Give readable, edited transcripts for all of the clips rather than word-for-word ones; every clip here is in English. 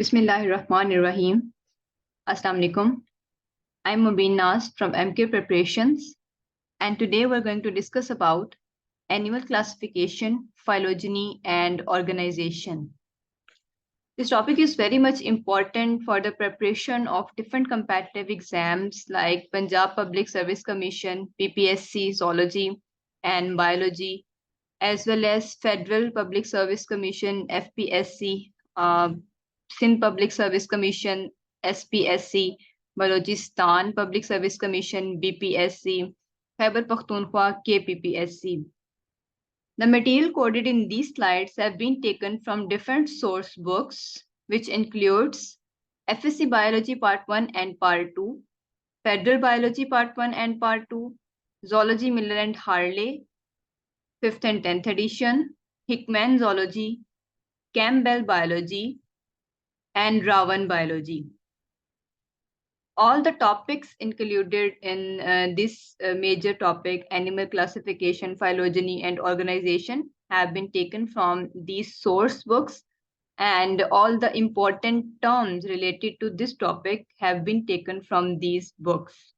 Bismillahirrahmanirrahim. Assalamu alaikum. I'm Mubin Nas from MK Preparations, and today we're going to discuss about animal classification, phylogeny, and organization. This topic is very much important for the preparation of different competitive exams like Punjab Public Service Commission, PPSC, Zoology, and Biology, as well as Federal Public Service Commission, FPSC, Sindh Public Service Commission, SPSC, Balochistan Public Service Commission, BPSC, Khyber Pakhtunkhwa, KPPSC. The material quoted in these slides have been taken from different source books, which includes FSC Biology Part 1 and Part 2, Federal Biology Part 1 and Part 2, Zoology Miller and Harley, 5th and 10th edition, Hickman Zoology, Campbell Biology, and Ravan Biology. All the topics included in this major topic, animal classification, phylogeny, and organization, have been taken from these source books, and all the important terms related to this topic have been taken from these books.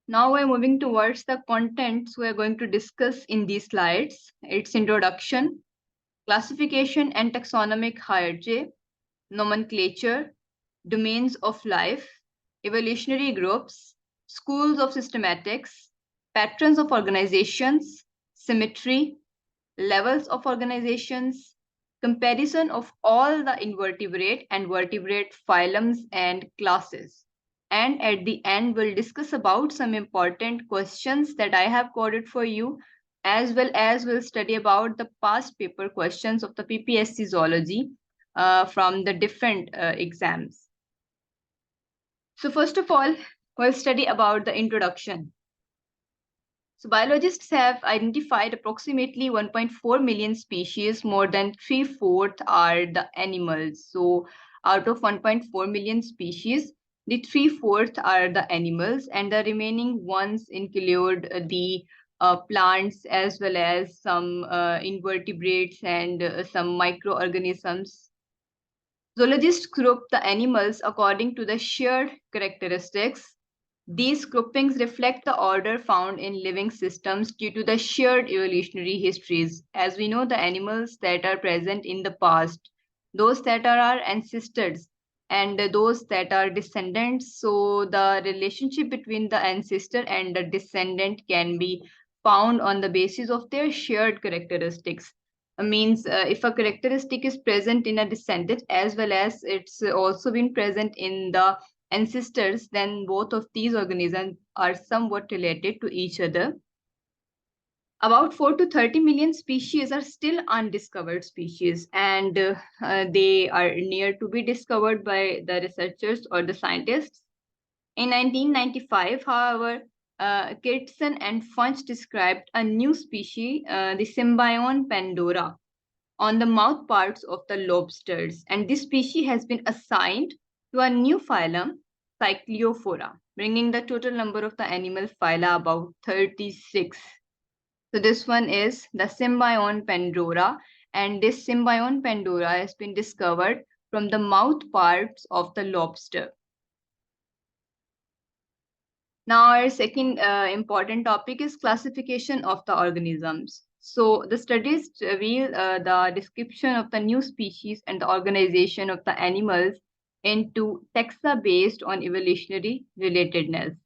Now we're moving towards the contents we're going to discuss in these slides. Its introduction, classification and taxonomic hierarchy, nomenclature, domains of life, evolutionary groups, schools of systematics, patterns of organizations, symmetry, levels of organizations, comparison of all the invertebrate and vertebrate phylums and classes. And at the end, we'll discuss about some important questions that I have coded for you, as well as we'll study about the past paper questions of the PPSC Zoology from the different exams. So first of all, we'll study about the introduction. So biologists have identified approximately 1.4 million species, more than 3/4 are the animals. So out of 1.4 million species, the 3/4 are the animals, and the remaining ones include the plants as well as some invertebrates and some microorganisms. Zoologists group the animals according to the shared characteristics. These groupings reflect the order found in living systems due to the shared evolutionary histories. As we know, the animals that are present in the past, those that are our ancestors, and those that are descendants. So the relationship between the ancestor and the descendant can be found on the basis of their shared characteristics. Means if a characteristic is present in a descendant as well as it's also been present in the ancestors, then both of these organisms are somewhat related to each other. About 4 to 30 million species are still undiscovered species, and they are near to be discovered by the researchers or the scientists. In 1995, however, Kitson and Funch described a new species, the Symbion pandora, on the mouth parts of the lobsters, and this species has been assigned to a new phylum, Cycliophora, bringing the total number of the animal phyla about 36. So this one is the Symbion pandora, and this Symbion pandora has been discovered from the mouth parts of the lobster. Now our second important topic is classification of the organisms. So the studies reveal the description of the new species and the organization of the animals into taxa based on evolutionary relatedness.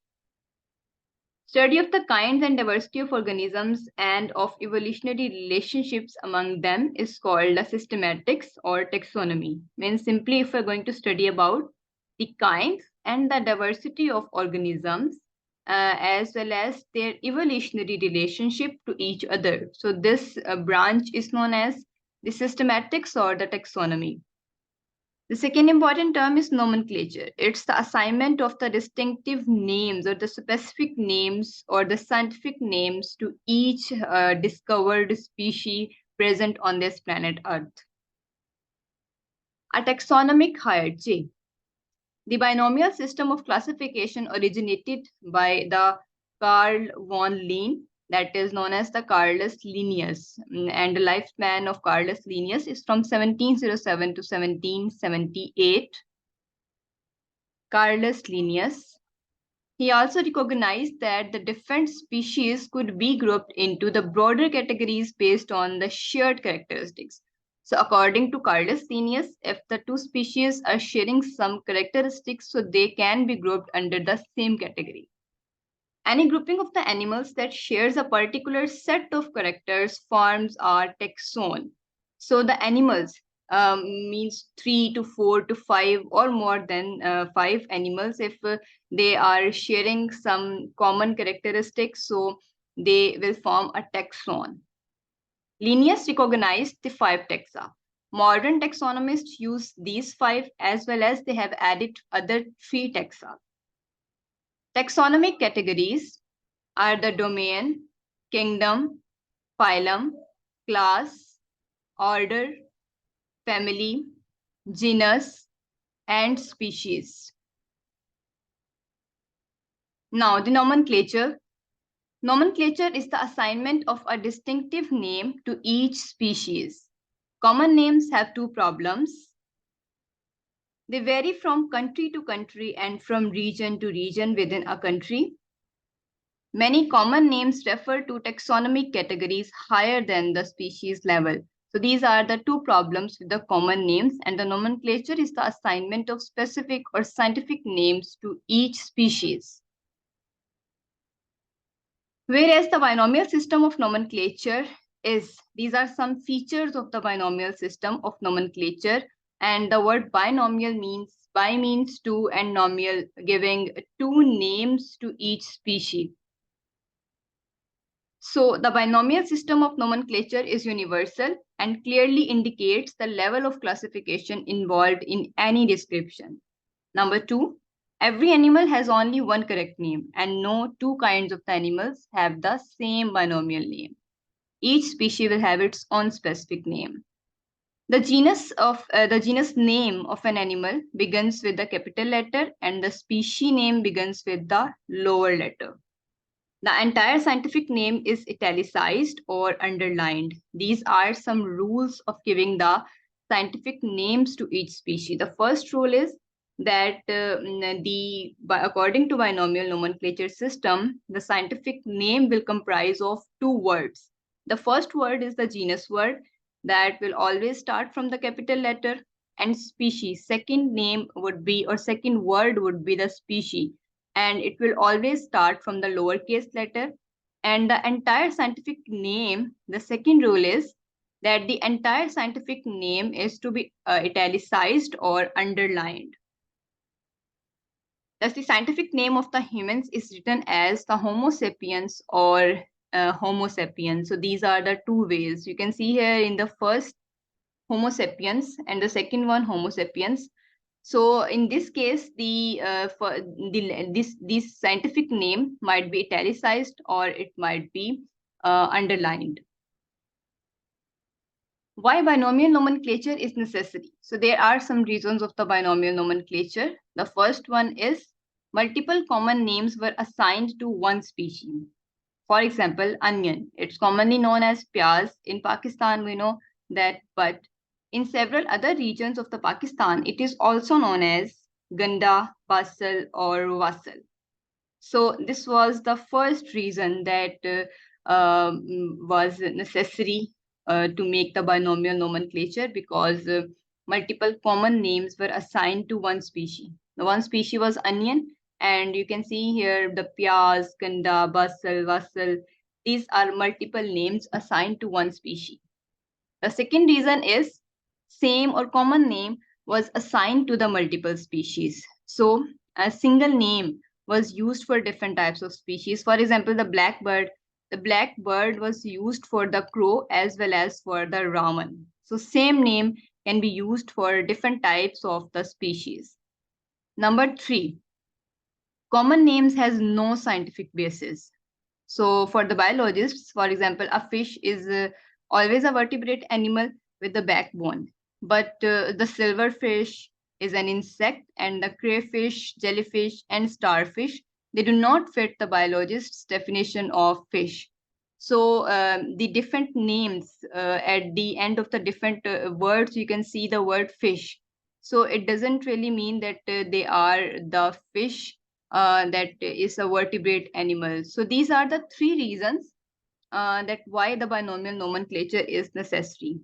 Study of the kinds and diversity of organisms and of evolutionary relationships among them is called the systematics or taxonomy. Means simply if we're going to study about the kinds and the diversity of organisms, as well as their evolutionary relationship to each other. So this branch is known as the systematics or the taxonomy. The second important term is nomenclature. It's the assignment of the distinctive names or the specific names or the scientific names to each discovered species present on this planet Earth. A taxonomic hierarchy. The binomial system of classification originated by the Carl von Linné that is known as the Carolus Linnaeus, and the lifespan of Carolus Linnaeus is from 1707 to 1778. Carolus Linnaeus. He also recognized that the different species could be grouped into the broader categories based on the shared characteristics. So according to Carolus Linnaeus, if the two species are sharing some characteristics, so they can be grouped under the same category. Any grouping of the animals that shares a particular set of characters forms a taxon. So the animals means 3 to 4 to 5 or more than 5 animals. If they are sharing some common characteristics, so they will form a taxon. Linnaeus recognized the 5 taxa. Modern taxonomists use these 5 as well as they have added other 3 taxa. Taxonomic categories are the domain, kingdom, phylum, class, order, family, genus, and species. Now, the nomenclature. Nomenclature is the assignment of a distinctive name to each species. Common names have 2 problems. They vary from country to country and from region to region within a country. Many common names refer to taxonomic categories higher than the species level. So these are the 2 problems with the common names, and the nomenclature is the assignment of specific or scientific names to each species. Whereas the binomial system of nomenclature is, these are some features of the binomial system of nomenclature, and the word binomial means, bi means 2 and nomial, giving 2 names to each species. So the binomial system of nomenclature is universal and clearly indicates the level of classification involved in any description. Number 2, every animal has only one correct name and no 2 kinds of the animals have the same binomial name. Each species will have its own specific name. The genus name of an animal begins with the capital letter and the species name begins with the lower letter. The entire scientific name is italicized or underlined. These are some rules of giving the scientific names to each species. The first rule is that according to binomial nomenclature system, the scientific name will comprise of 2 words. The first word is the genus word that will always start from the capital letter, and species. Second name would be, or second word would be the species, and it will always start from the lowercase letter. And the entire scientific name, the second rule is that the entire scientific name is to be italicized or underlined. Thus, the scientific name of the humans is written as the Homo sapiens or Homo sapiens. So these are the 2 ways. You can see here in the first Homo sapiens and the second one Homo sapiens. So in this case, this scientific name might be italicized or it might be underlined. Why binomial nomenclature is necessary? So there are some reasons of the binomial nomenclature. The first one is multiple common names were assigned to one species. For example, onion. It's commonly known as pyaz. In Pakistan, we know that, but in several other regions of the Pakistan, it is also known as ganda, basal, or wasal. So this was the first reason that was necessary to make the binomial nomenclature, because multiple common names were assigned to one species. The one species was onion, and you can see here the pyaz, ganda, basal, wasal. These are multiple names assigned to one species. The second reason is same or common name was assigned to the multiple species. So a single name was used for different types of species. For example, the blackbird was used for the crow as well as for the raven. So same name can be used for different types of the species. Number 3, common names has no scientific basis. So for the biologists, for example, a fish is always a vertebrate animal with a backbone. But the silverfish is an insect, and the crayfish, jellyfish, and starfish, they do not fit the biologist's definition of fish. So the different names at the end of the different words, you can see the word fish. So it doesn't really mean that they are the fish that is a vertebrate animal. So these are the three reasons that why the binomial nomenclature is necessary.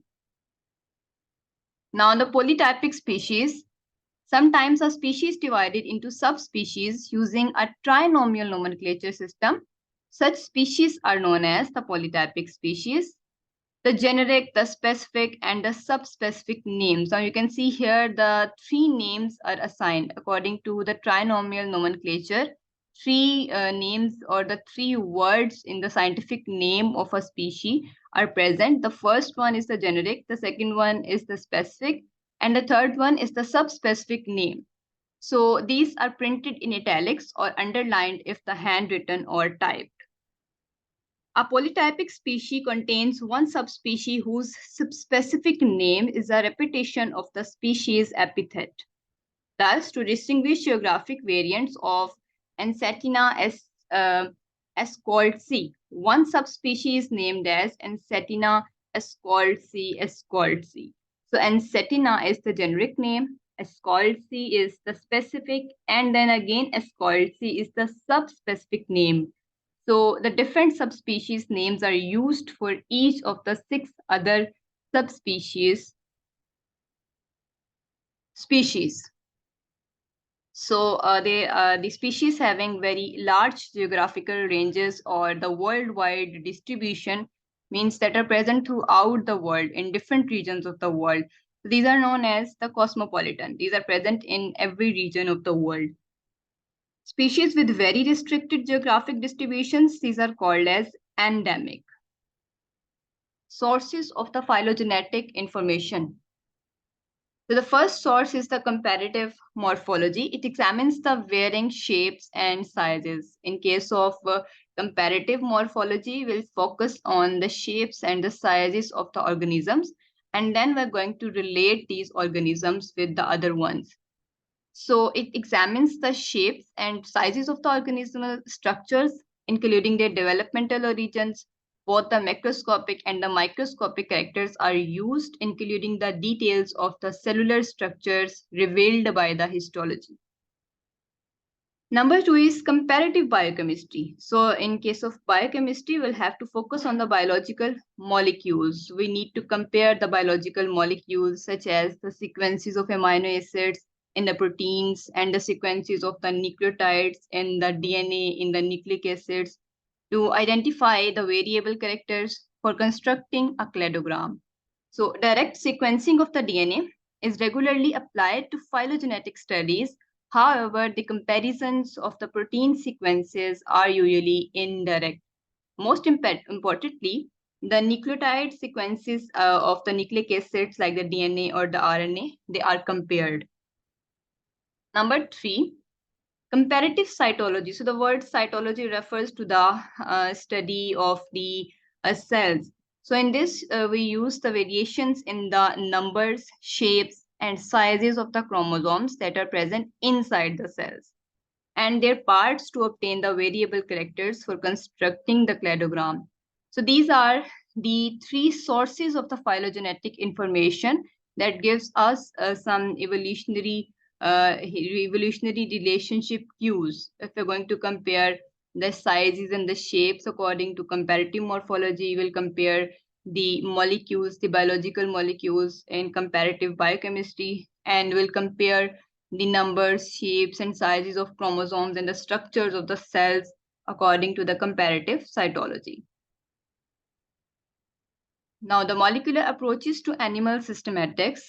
Now, the polytypic species, sometimes a species divided into subspecies using a trinomial nomenclature system. Such species are known as the polytypic species. The generic, the specific, and the subspecific names. Now you can see here the three names are assigned according to the trinomial nomenclature. Three names or the three words in the scientific name of a species are present. The first one is the generic, the second one is the specific, and the third one is the subspecific name. So these are printed in italics or underlined if the handwritten or typed. A polytypic species contains one subspecies whose subspecific name is a repetition of the species epithet. Thus, to distinguish geographic variants of Encetina escoltsi, one subspecies is named as Encetina escoltsi escoltsi. So, Encetina is the generic name, escoltsi is the specific, and then again escoltsi is the subspecific name. So the different subspecies names are used for each of the 6 other subspecies species. So the species having very large geographical ranges or the worldwide distribution means that are present throughout the world in different regions of the world. So these are known as the cosmopolitan. These are present in every region of the world. Species with very restricted geographic distributions, these are called as endemic. Sources of the phylogenetic information. So the first source is the comparative morphology. It examines the varying shapes and sizes. In case of comparative morphology, we'll focus on the shapes and the sizes of the organisms, and then we're going to relate these organisms with the other ones. So it examines the shapes and sizes of the organismal structures, including their developmental origins. Both the macroscopic and the microscopic characters are used, including the details of the cellular structures revealed by the histology. Number 2 is comparative biochemistry. So in case of biochemistry, we'll have to focus on the biological molecules. We need to compare the biological molecules such as the sequences of amino acids in the proteins and the sequences of the nucleotides in the DNA in the nucleic acids to identify the variable characters for constructing a cladogram. So direct sequencing of the DNA is regularly applied to phylogenetic studies. However, the comparisons of the protein sequences are usually indirect. Most importantly, the nucleotide sequences of the nucleic acids like the DNA or the RNA, they are compared. Number 3, comparative cytology. So the word cytology refers to the study of the cells. So in this, we use the variations in the numbers, shapes, and sizes of the chromosomes that are present inside the cells and their parts to obtain the variable characters for constructing the cladogram. So these are the 3 sources of the phylogenetic information that gives us some evolutionary relationship cues. If we're going to compare the sizes and the shapes according to comparative morphology, we'll compare the molecules, the biological molecules in comparative biochemistry, and we'll compare the numbers, shapes, and sizes of chromosomes and the structures of the cells according to the comparative cytology. Now, the molecular approaches to animal systematics.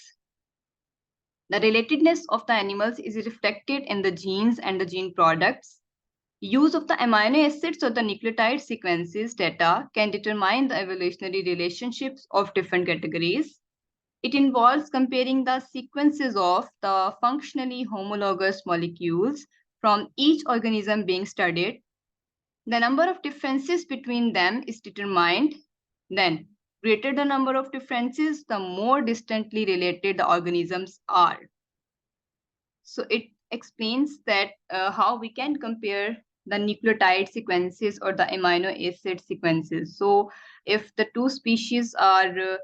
The relatedness of the animals is reflected in the genes and the gene products. Use of the amino acids or the nucleotide sequences data can determine the evolutionary relationships of different categories. It involves comparing the sequences of the functionally homologous molecules from each organism being studied. The number of differences between them is determined. Then, greater the number of differences, the more distantly related the organisms are. So it explains that how we can compare the nucleotide sequences or the amino acid sequences. So if the two species are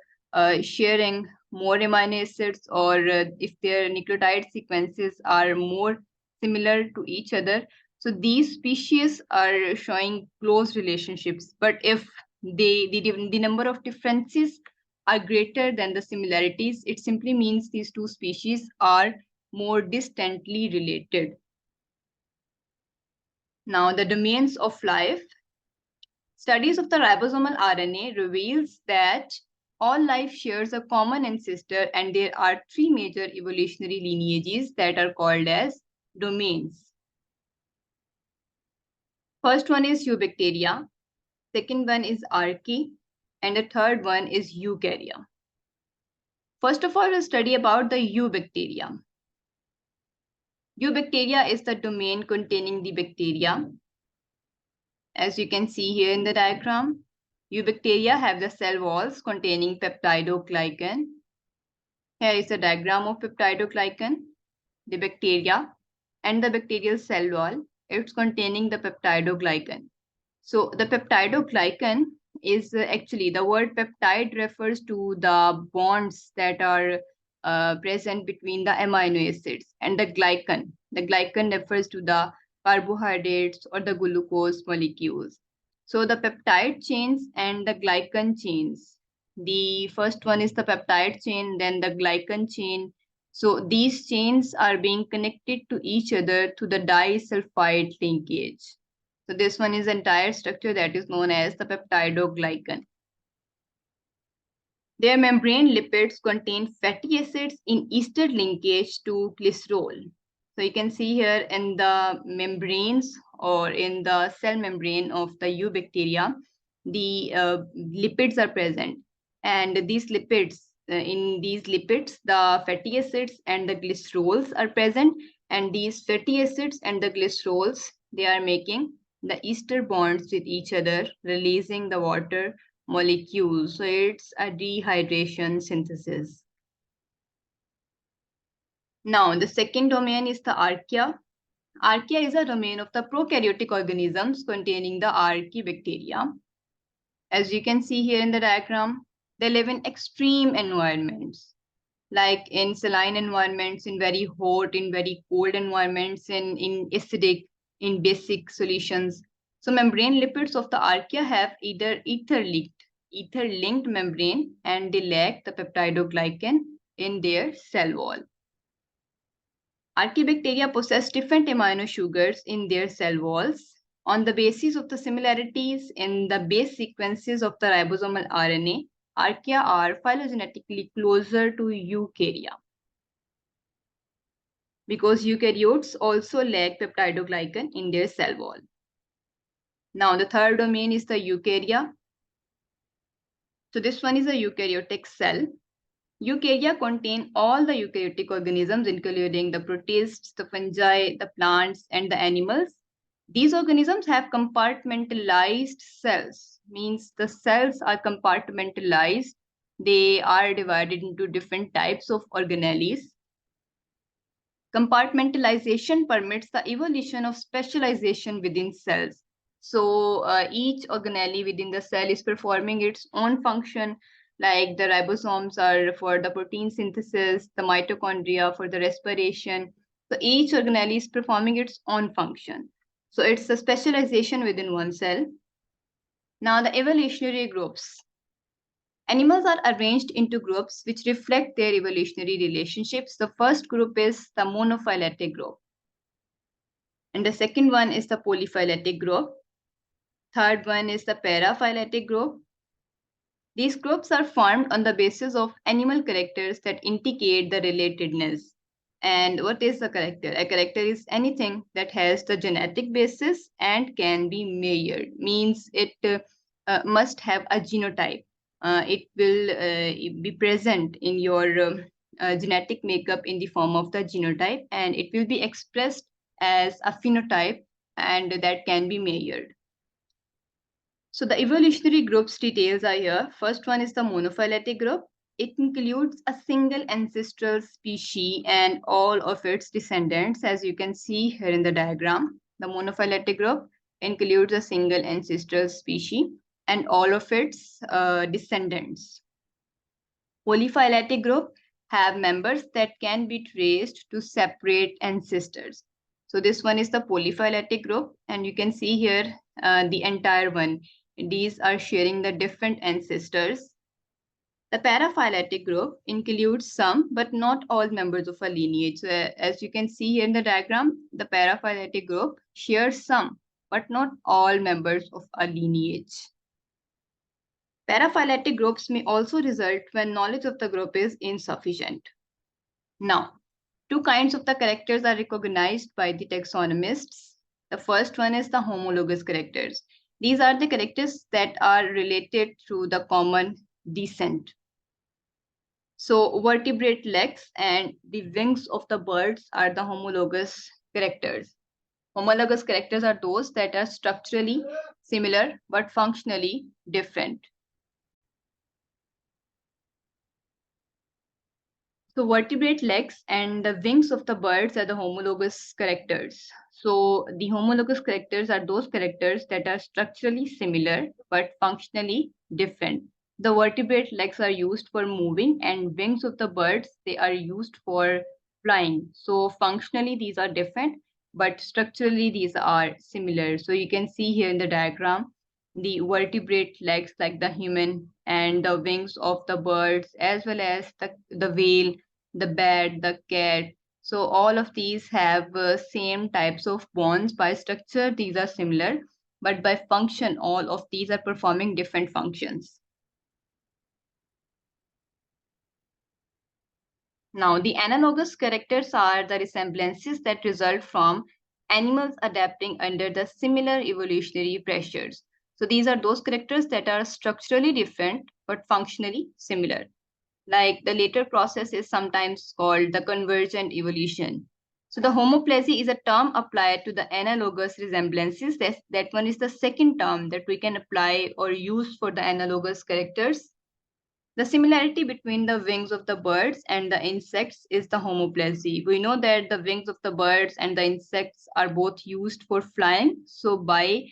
sharing more amino acids, or if their nucleotide sequences are more similar to each other, so these species are showing close relationships. But if the number of differences are greater than the similarities, it simply means these two species are more distantly related. Now, the domains of life. Studies of the ribosomal RNA reveals that all life shares a common ancestor, and there are three major evolutionary lineages that are called as domains. First one is Eubacteria, second one is Archaea, and the third one is Eukarya. First of all, we'll study about the Eubacteria. Eubacteria is the domain containing the bacteria. As you can see here in the diagram, Eubacteria have the cell walls containing peptidoglycan. Here is a diagram of peptidoglycan, the bacteria, and the bacterial cell wall. It's containing the peptidoglycan. So the peptidoglycan is actually, the word peptide refers to the bonds that are present between the amino acids, and the glycan. The glycan refers to the carbohydrates or the glucose molecules. So the peptide chains and the glycan chains. The first one is the peptide chain, then the glycan chain. So these chains are being connected to each other through the disulfide linkage. So this one is entire structure that is known as the peptidoglycan. Their membrane lipids contain fatty acids in ester linkage to glycerol. So you can see here in the membranes or in the cell membrane of the eubacteria, the lipids are present. And these lipids, in these lipids, the fatty acids and the glycerols are present. And these fatty acids and the glycerols, they are making the ester bonds with each other, releasing the water molecules. So it's a dehydration synthesis. Now, the second domain is the archaea. Archaea is a domain of the prokaryotic organisms containing the archaebacteria. As you can see here in the diagram, they live in extreme environments, like in saline environments, in very hot, in very cold environments, in acidic, in basic solutions. So membrane lipids of the archaea have either ether-linked membrane, and they lack the peptidoglycan in their cell wall. Archaebacteria possess different amino sugars in their cell walls. On the basis of the similarities in the base sequences of the ribosomal RNA, archaea are phylogenetically closer to eukarya, because eukaryotes also lack peptidoglycan in their cell wall. Now, the third domain is the eukarya. So this one is a eukaryotic cell. Eukarya contain all the eukaryotic organisms, including the protists, the fungi, the plants, and the animals. These organisms have compartmentalized cells, means the cells are compartmentalized. They are divided into different types of organelles. Compartmentalization permits the evolution of specialization within cells. So each organelle within the cell is performing its own function, like the ribosomes are for the protein synthesis, the mitochondria for the respiration. So each organelle is performing its own function. So it's a specialization within one cell. Now, the evolutionary groups. Animals are arranged into groups which reflect their evolutionary relationships. The first group is the monophyletic group, and the second one is the polyphyletic group. Third one is the paraphyletic group. These groups are formed on the basis of animal characters that indicate the relatedness. And what is a character? A character is anything that has the genetic basis and can be measured. Means it must have a genotype. It will be present in your genetic makeup in the form of the genotype, and it will be expressed as a phenotype, and that can be measured. So the evolutionary groups details are here. First one is the monophyletic group. It includes a single ancestral species and all of its descendants, as you can see here in the diagram. The monophyletic group includes a single ancestral species and all of its descendants. Polyphyletic group have members that can be traced to separate ancestors. So this one is the polyphyletic group, and you can see here the entire one. These are sharing the different ancestors. The paraphyletic group includes some but not all members of a lineage. So as you can see here in the diagram, the paraphyletic group shares some but not all members of a lineage. Paraphyletic groups may also result when knowledge of the group is insufficient. Now, two kinds of the characters are recognized by the taxonomists. The first one is the homologous characters. These are the characters that are related through the common descent. So vertebrate legs and the wings of the birds are the homologous characters. Homologous characters are those that are structurally similar but functionally different. So vertebrate legs and the wings of the birds are the homologous characters. So the homologous characters are those characters that are structurally similar but functionally different. The vertebrate legs are used for moving and wings of the birds, they are used for flying. So functionally these are different, but structurally these are similar. So you can see here in the diagram, the vertebrate legs like the human and the wings of the birds as well as the whale, the bat, the cat. So all of these have same types of bones. By structure, these are similar, but by function, all of these are performing different functions. Now, the analogous characters are the resemblances that result from animals adapting under the similar evolutionary pressures. So these are those characters that are structurally different but functionally similar. Like the later process is sometimes called the convergent evolution. So the homoplasy is a term applied to the analogous resemblances. That one is the second term that we can apply or use for the analogous characters. The similarity between the wings of the birds and the insects is the homoplasy. We know that the wings of the birds and the insects are both used for flying. So by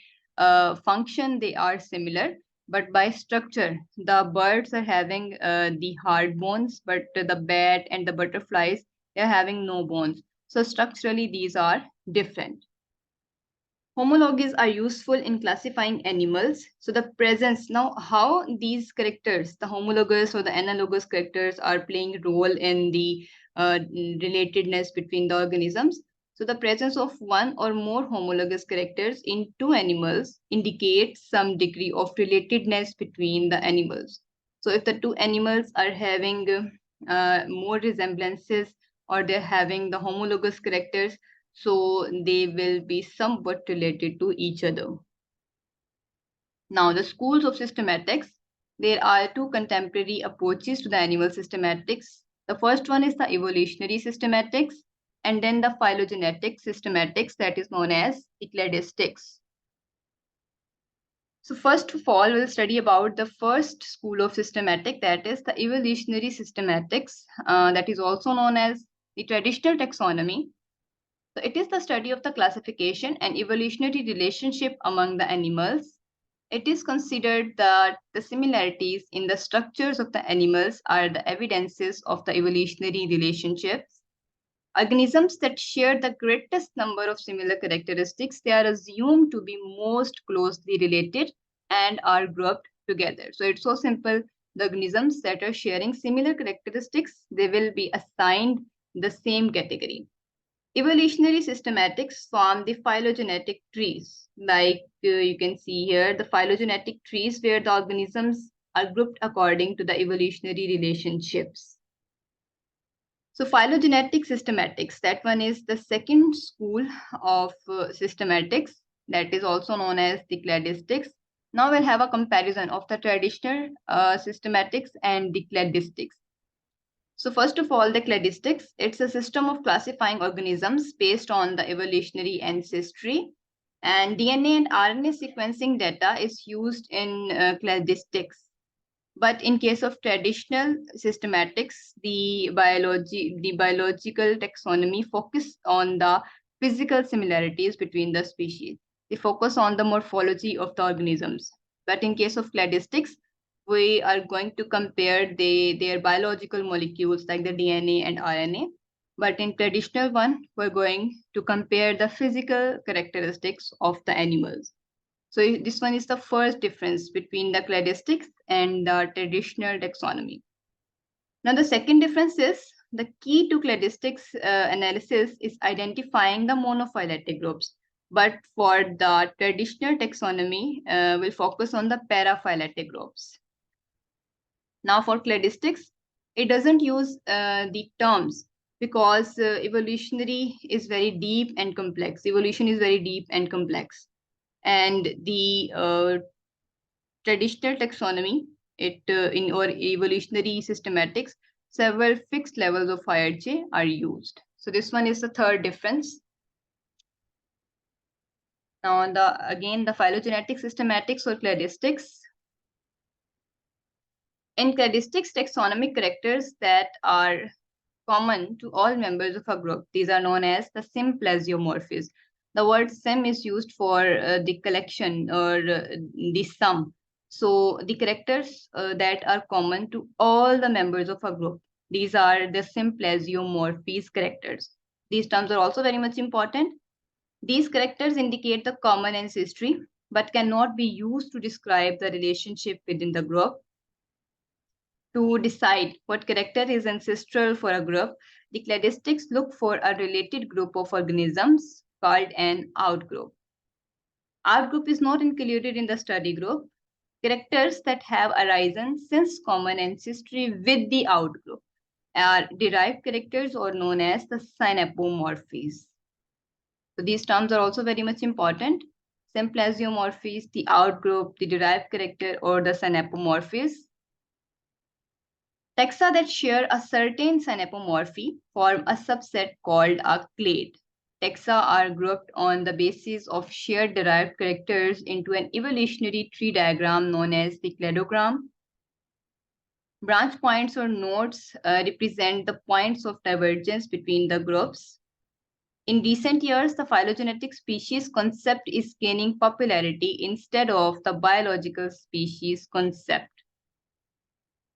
function, they are similar. But by structure, the birds are having the hard bones, but the bat and the butterflies, they're having no bones. So structurally, these are different. Homologies are useful in classifying animals. So the presence, now how these characters, the homologous or the analogous characters are playing a role in the relatedness between the organisms. So the presence of one or more homologous characters in two animals indicates some degree of relatedness between the animals. So if the two animals are having more resemblances or they're having the homologous characters, so they will be somewhat related to each other. Now, the schools of systematics, there are two contemporary approaches to the animal systematics. The first one is the evolutionary systematics, and then the phylogenetic systematics that is known as the cladistics. So first of all, we'll study about the first school of systematic, that is the evolutionary systematics, that is also known as the traditional taxonomy. So it is the study of the classification and evolutionary relationship among the animals. It is considered that the similarities in the structures of the animals are the evidences of the evolutionary relationships. Organisms that share the greatest number of similar characteristics, they are assumed to be most closely related and are grouped together. So it's so simple. The organisms that are sharing similar characteristics, they will be assigned the same category. Evolutionary systematics form the phylogenetic trees. Like you can see here, the phylogenetic trees where the organisms are grouped according to the evolutionary relationships. So phylogenetic systematics, that one is the second school of systematics, that is also known as the cladistics. Now we'll have a comparison of the traditional systematics and the cladistics. So first of all, the cladistics, it's a system of classifying organisms based on the evolutionary ancestry. And DNA and RNA sequencing data is used in cladistics. But in case of traditional systematics, the biological taxonomy focus on the physical similarities between the species. They focus on the morphology of the organisms. But in case of cladistics, we are going to compare their biological molecules like the DNA and RNA. But in traditional one, we're going to compare the physical characteristics of the animals. So this one is the first difference between the cladistics and the traditional taxonomy. Now, the second difference is the key to cladistics analysis is identifying the monophyletic groups. But for the traditional taxonomy, we'll focus on the paraphyletic groups. Now, for cladistics, it doesn't use the terms because evolutionary is very deep and complex. Evolution is very deep and complex. And the traditional taxonomy, in our evolutionary systematics, several fixed levels of IRJ are used. So this one is the third difference. Now, again, the phylogenetic systematics or cladistics. In cladistics, taxonomic characters that are common to all members of a group, these are known as the symplasiomorphisms. The word sim is used for the collection or the sum. So the characters that are common to all the members of a group, these are the symplasiomorphism characters. These terms are also very much important. These characters indicate the common ancestry, but cannot be used to describe the relationship within the group. To decide what character is ancestral for a group, the cladistics look for a related group of organisms called an outgroup. Outgroup is not included in the study group. Characters that have arisen since common ancestry with the outgroup are derived characters or known as the synapomorphies. So these terms are also very much important. Symplasiomorphies, the outgroup, the derived character, or the synapomorphies. Taxa that share a certain synapomorphy form a subset called a clade. Taxa are grouped on the basis of shared derived characters into an evolutionary tree diagram known as the cladogram. Branch points or nodes represent the points of divergence between the groups. In recent years, the phylogenetic species concept is gaining popularity instead of the biological species concept.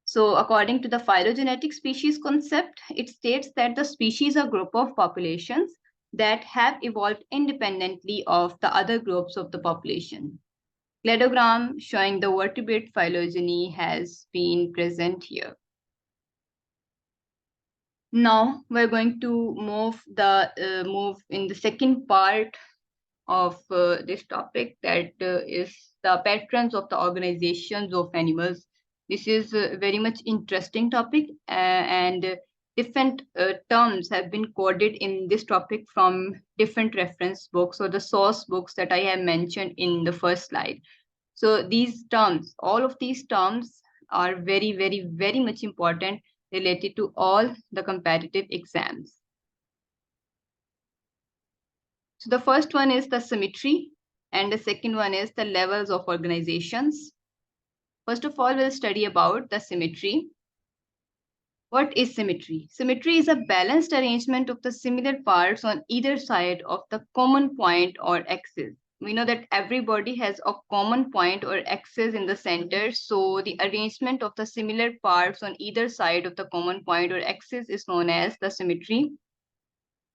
So according to the phylogenetic species concept, it states that the species are a group of populations that have evolved independently of the other groups of the population. Cladogram showing the vertebrate phylogeny has been present here. Now we're going to move in the second part of this topic, that is the patrons of the organizations of animals. This is a very much interesting topic, and different terms have been coded in this topic from different reference books or the source books that I have mentioned in the first slide. So these terms, all of these terms are very, very, very much important related to all the competitive exams. So the first one is the symmetry, and the second one is the levels of organizations. First of all, we'll study about the symmetry. What is symmetry? Symmetry is a balanced arrangement of the similar parts on either side of the common point or axis. We know that every body has a common point or axis in the center, so the arrangement of the similar parts on either side of the common point or axis is known as the symmetry.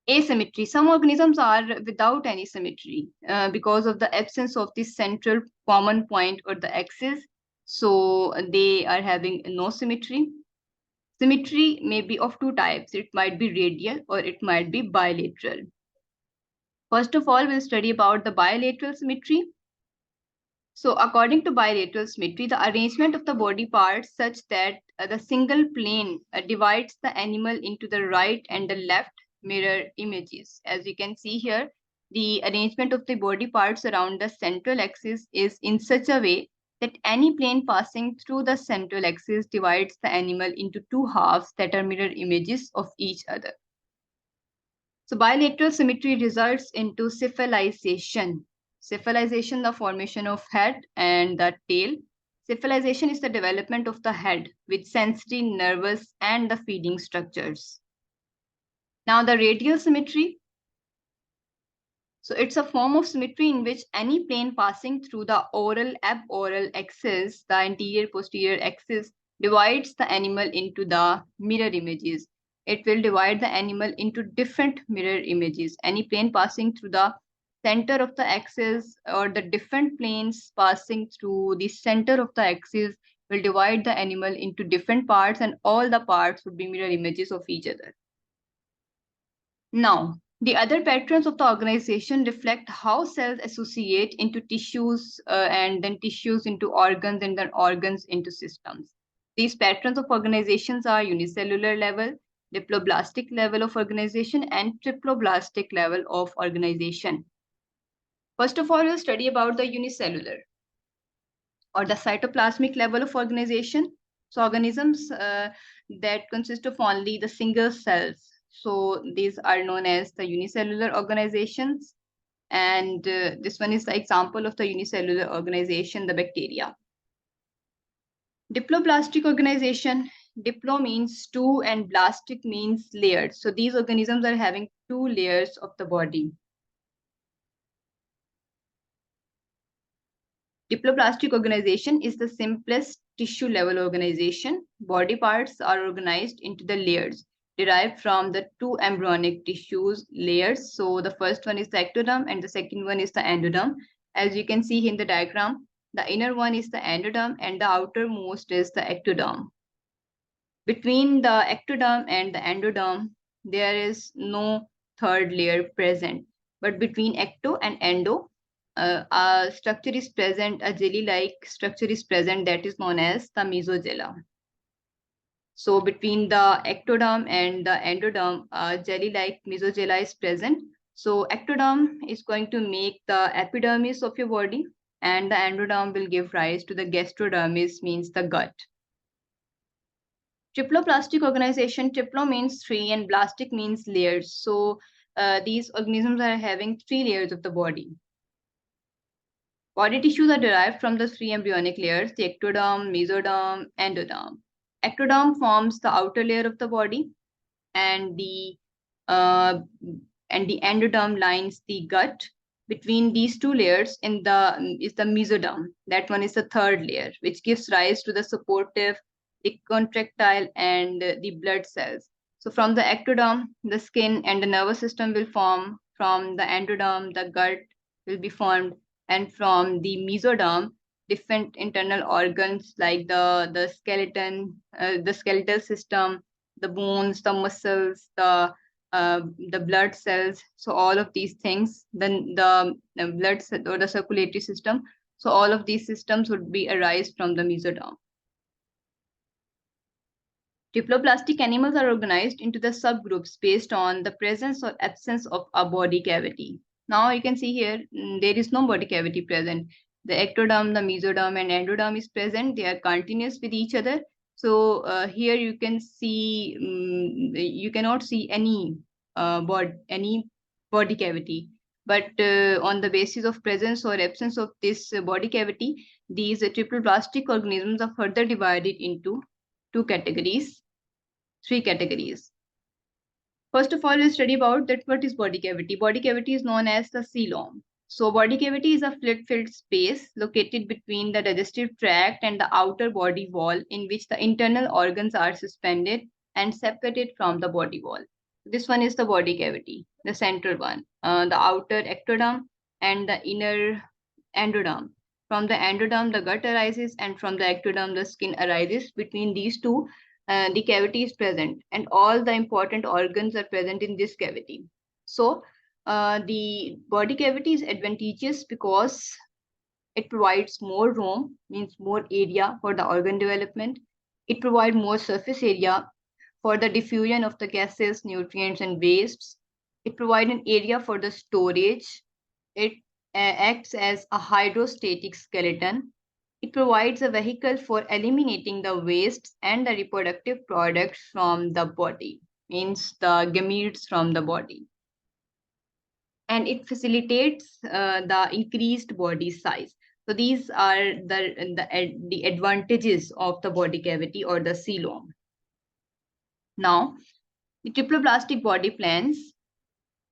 Asymmetry. Some organisms are without any symmetry because of the absence of the central common point or the axis. So they are having no symmetry. Symmetry may be of two types. It might be radial or it might be bilateral. First of all, we'll study about the bilateral symmetry. So according to bilateral symmetry, the arrangement of the body parts such that the single plane divides the animal into the right and the left mirror images. As you can see here, the arrangement of the body parts around the central axis is in such a way that any plane passing through the central axis divides the animal into two halves that are mirror images of each other. So bilateral symmetry results into cephalization. Cephalization, the formation of head and the tail. Cephalization is the development of the head with sensory, nervous, and the feeding structures. Now the radial symmetry. So it's a form of symmetry in which any plane passing through the oral aboral axis, the anterior posterior axis, divides the animal into the mirror images. It will divide the animal into different mirror images. Any plane passing through the center of the axis or the different planes passing through the center of the axis will divide the animal into different parts, and all the parts would be mirror images of each other. Now, the other patterns of the organization reflect how cells associate into tissues and then tissues into organs and then organs into systems. These patterns of organizations are unicellular level, diploblastic level of organization, and triploblastic level of organization. First of all, we'll study about the unicellular or the cytoplasmic level of organization. So organisms that consist of only the single cells. So these are known as the unicellular organizations. And this one is the example of the unicellular organization, the bacteria. Diploblastic organization. Diplo means two and blastic means layered. So these organisms are having two layers of the body. Diploblastic organization is the simplest tissue level organization. Body parts are organized into the layers derived from the two embryonic tissues layers. So the first one is the ectoderm and the second one is the endoderm. As you can see in the diagram, the inner one is the endoderm and the outermost is the ectoderm. Between the ectoderm and the endoderm, there is no third layer present. But between ecto and endo, a structure is present, a jelly-like structure is present that is known as the mesogella. So between the ectoderm and the endoderm, a jelly-like mesogella is present. So ectoderm is going to make the epidermis of your body, and the endoderm will give rise to the gastrodermis, means the gut. Triploblastic organization, triplo means three and blastic means layers. So these organisms are having three layers of the body. Body tissues are derived from the three embryonic layers, the ectoderm, mesoderm, endoderm. Ectoderm forms the outer layer of the body, and the endoderm lines the gut. Between these two layers is the mesoderm. That one is the third layer, which gives rise to the supportive, the contractile, and the blood cells. So from the ectoderm, the skin and the nervous system will form. From the endoderm, the gut will be formed. And from the mesoderm, different internal organs like the skeleton, the skeletal system, the bones, the muscles, the blood cells. So all of these things, then the blood or the circulatory system. So all of these systems would be arise from the mesoderm. Diploblastic animals are organized into the subgroups based on the presence or absence of a body cavity. Now you can see here, there is no body cavity present. The ectoderm, the mesoderm, and endoderm is present. They are continuous with each other. So here you can see, you cannot see any body cavity. But on the basis of presence or absence of this body cavity, these triploblastic organisms are further divided into three categories. First of all, we'll study about that what is body cavity. Body cavity is known as the coelom. So body cavity is a fluid-filled space located between the digestive tract and the outer body wall, in which the internal organs are suspended and separated from the body wall. This one is the body cavity, the central one, the outer ectoderm and the inner endoderm. From the endoderm, the gut arises, and from the ectoderm, the skin arises. Between these two, the cavity is present, and all the important organs are present in this cavity. So the body cavity is advantageous because it provides more room, means more area for the organ development. It provides more surface area for the diffusion of the gases, nutrients, and wastes. It provides an area for the storage. It acts as a hydrostatic skeleton. It provides a vehicle for eliminating the wastes and the reproductive products from the body, means the gametes from the body. And it facilitates the increased body size. So these are the advantages of the body cavity or the coelom. Now, the triploblastic body plans.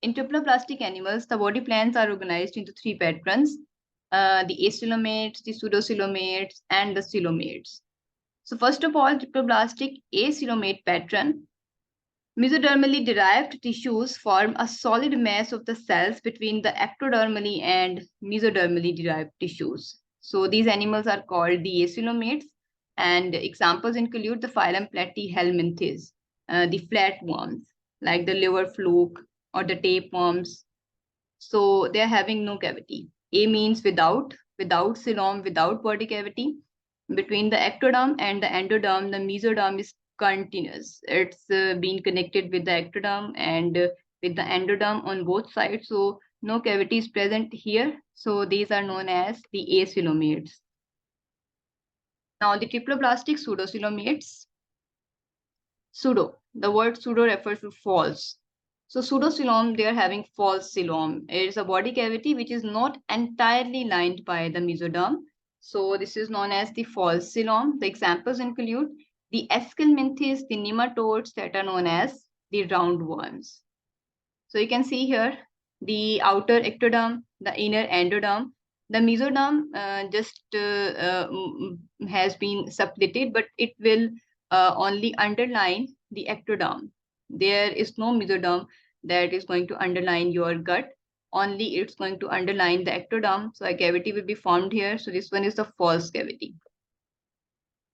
In triploblastic animals, the body plans are organized into three patterns, the acoelomates, the pseudocoelomates, and the coelomates. So first of all, triploblastic acoelomate pattern. Mesodermally derived tissues form a solid mass of the cells between the ectodermally and mesodermally derived tissues. So these animals are called the acoelomates, and examples include the phylum Platyhelminthes, the flatworms like the liver fluke or the tapeworms. So they are having no cavity. A means without coelom, without body cavity. Between the ectoderm and the endoderm, the mesoderm is continuous. It's been connected with the ectoderm and with the endoderm on both sides. So no cavity is present here. So these are known as the acoelomates. Now the triploblastic pseudocoelomates. Pseudo. The word pseudo refers to false. So pseudocoelom, they are having false coelom. It is a body cavity which is not entirely lined by the mesoderm. So this is known as the false coelom. The examples include the Esculminthes, the nematodes that are known as the roundworms. So you can see here the outer ectoderm, the inner endoderm. The mesoderm has been suppleted, but it will only underline the ectoderm. There is no mesoderm that is going to underline your gut. Only it's going to underline the ectoderm. So a cavity will be formed here. So this one is the false cavity.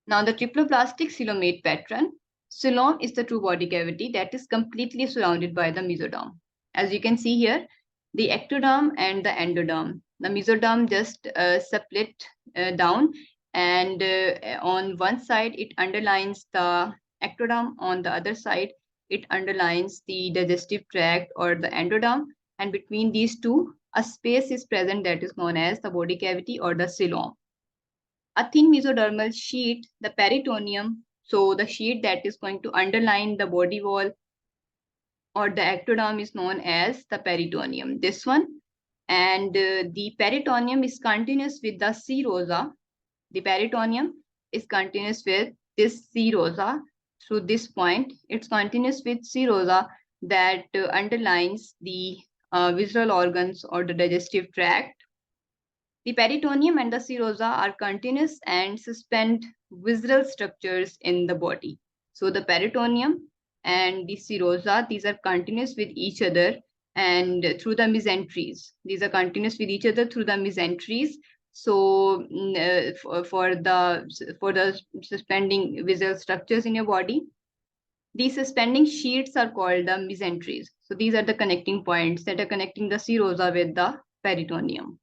Now the triploblastic coelomate pattern. Coelom is the true body cavity that is completely surrounded by the mesoderm. As you can see here, the ectoderm and the endoderm. The mesoderm just split down, and on one side it underlines the ectoderm, on the other side it underlines the digestive tract or the endoderm, and between these two a space is present that is known as the body cavity or the coelom. A thin mesodermal sheet, the peritoneum, so the sheet that is going to underline the body wall or the ectoderm is known as the peritoneum, this one. And the peritoneum is continuous with the serosa. The peritoneum is continuous with this serosa through this point. It's continuous with serosa that underlines the visceral organs or the digestive tract. The peritoneum and the serosa are continuous and suspend visceral structures in the body. So the peritoneum and the serosa, these are continuous with each other and through the mesenteries. These are continuous with each other through the mesenteries. So for the suspending visceral structures in your body, these suspending sheets are called the mesenteries. So these are the connecting points that are connecting the serosa with the peritoneum.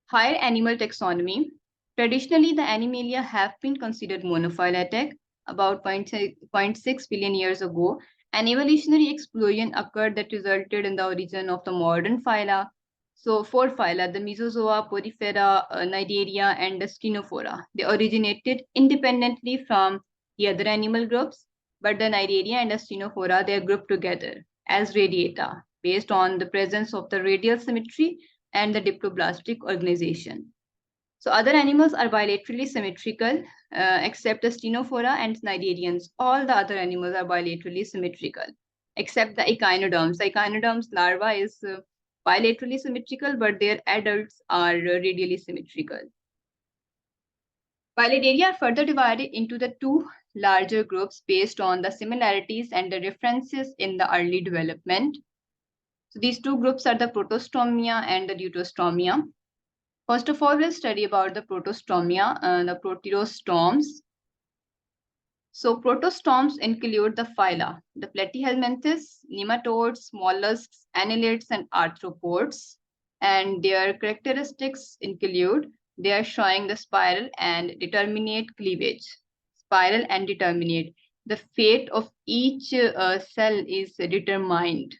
Higher animal taxonomy. Traditionally, the Animalia have been considered monophyletic. About 0.6 billion years ago, an evolutionary explosion occurred that resulted in the origin of the modern phyla. So, four phyla, the Mesozoa, Porifera, Cnidaria, and the Ctenophora, they originated independently from the other animal groups, but the Cnidaria and the Ctenophora, they are grouped together as radiata based on the presence of the radial symmetry and the diploblastic organization. So other animals are bilaterally symmetrical, except the Ctenophora and Cnidarians. All the other animals are bilaterally symmetrical, except the echinoderms. The echinoderms larva is bilaterally symmetrical, but their adults are radially symmetrical. Phylidaria are further divided into the two larger groups based on the similarities and the differences in the early development. So these two groups are the Protostomia and the Deuterostomia. First of all, we'll study about the Protostomia, the Proterostomes. So protostomes include the phyla, the Platyhelminthes, nematodes, mollusks, annelids, and arthropods. And their characteristics include they are showing the spiral and determinate cleavage. Spiral and determinate. The fate of each cell is determined,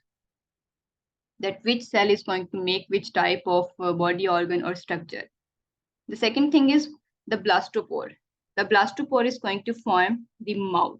that which cell is going to make which type of body organ or structure. The second thing is the blastopore. The blastopore is going to form the mouth.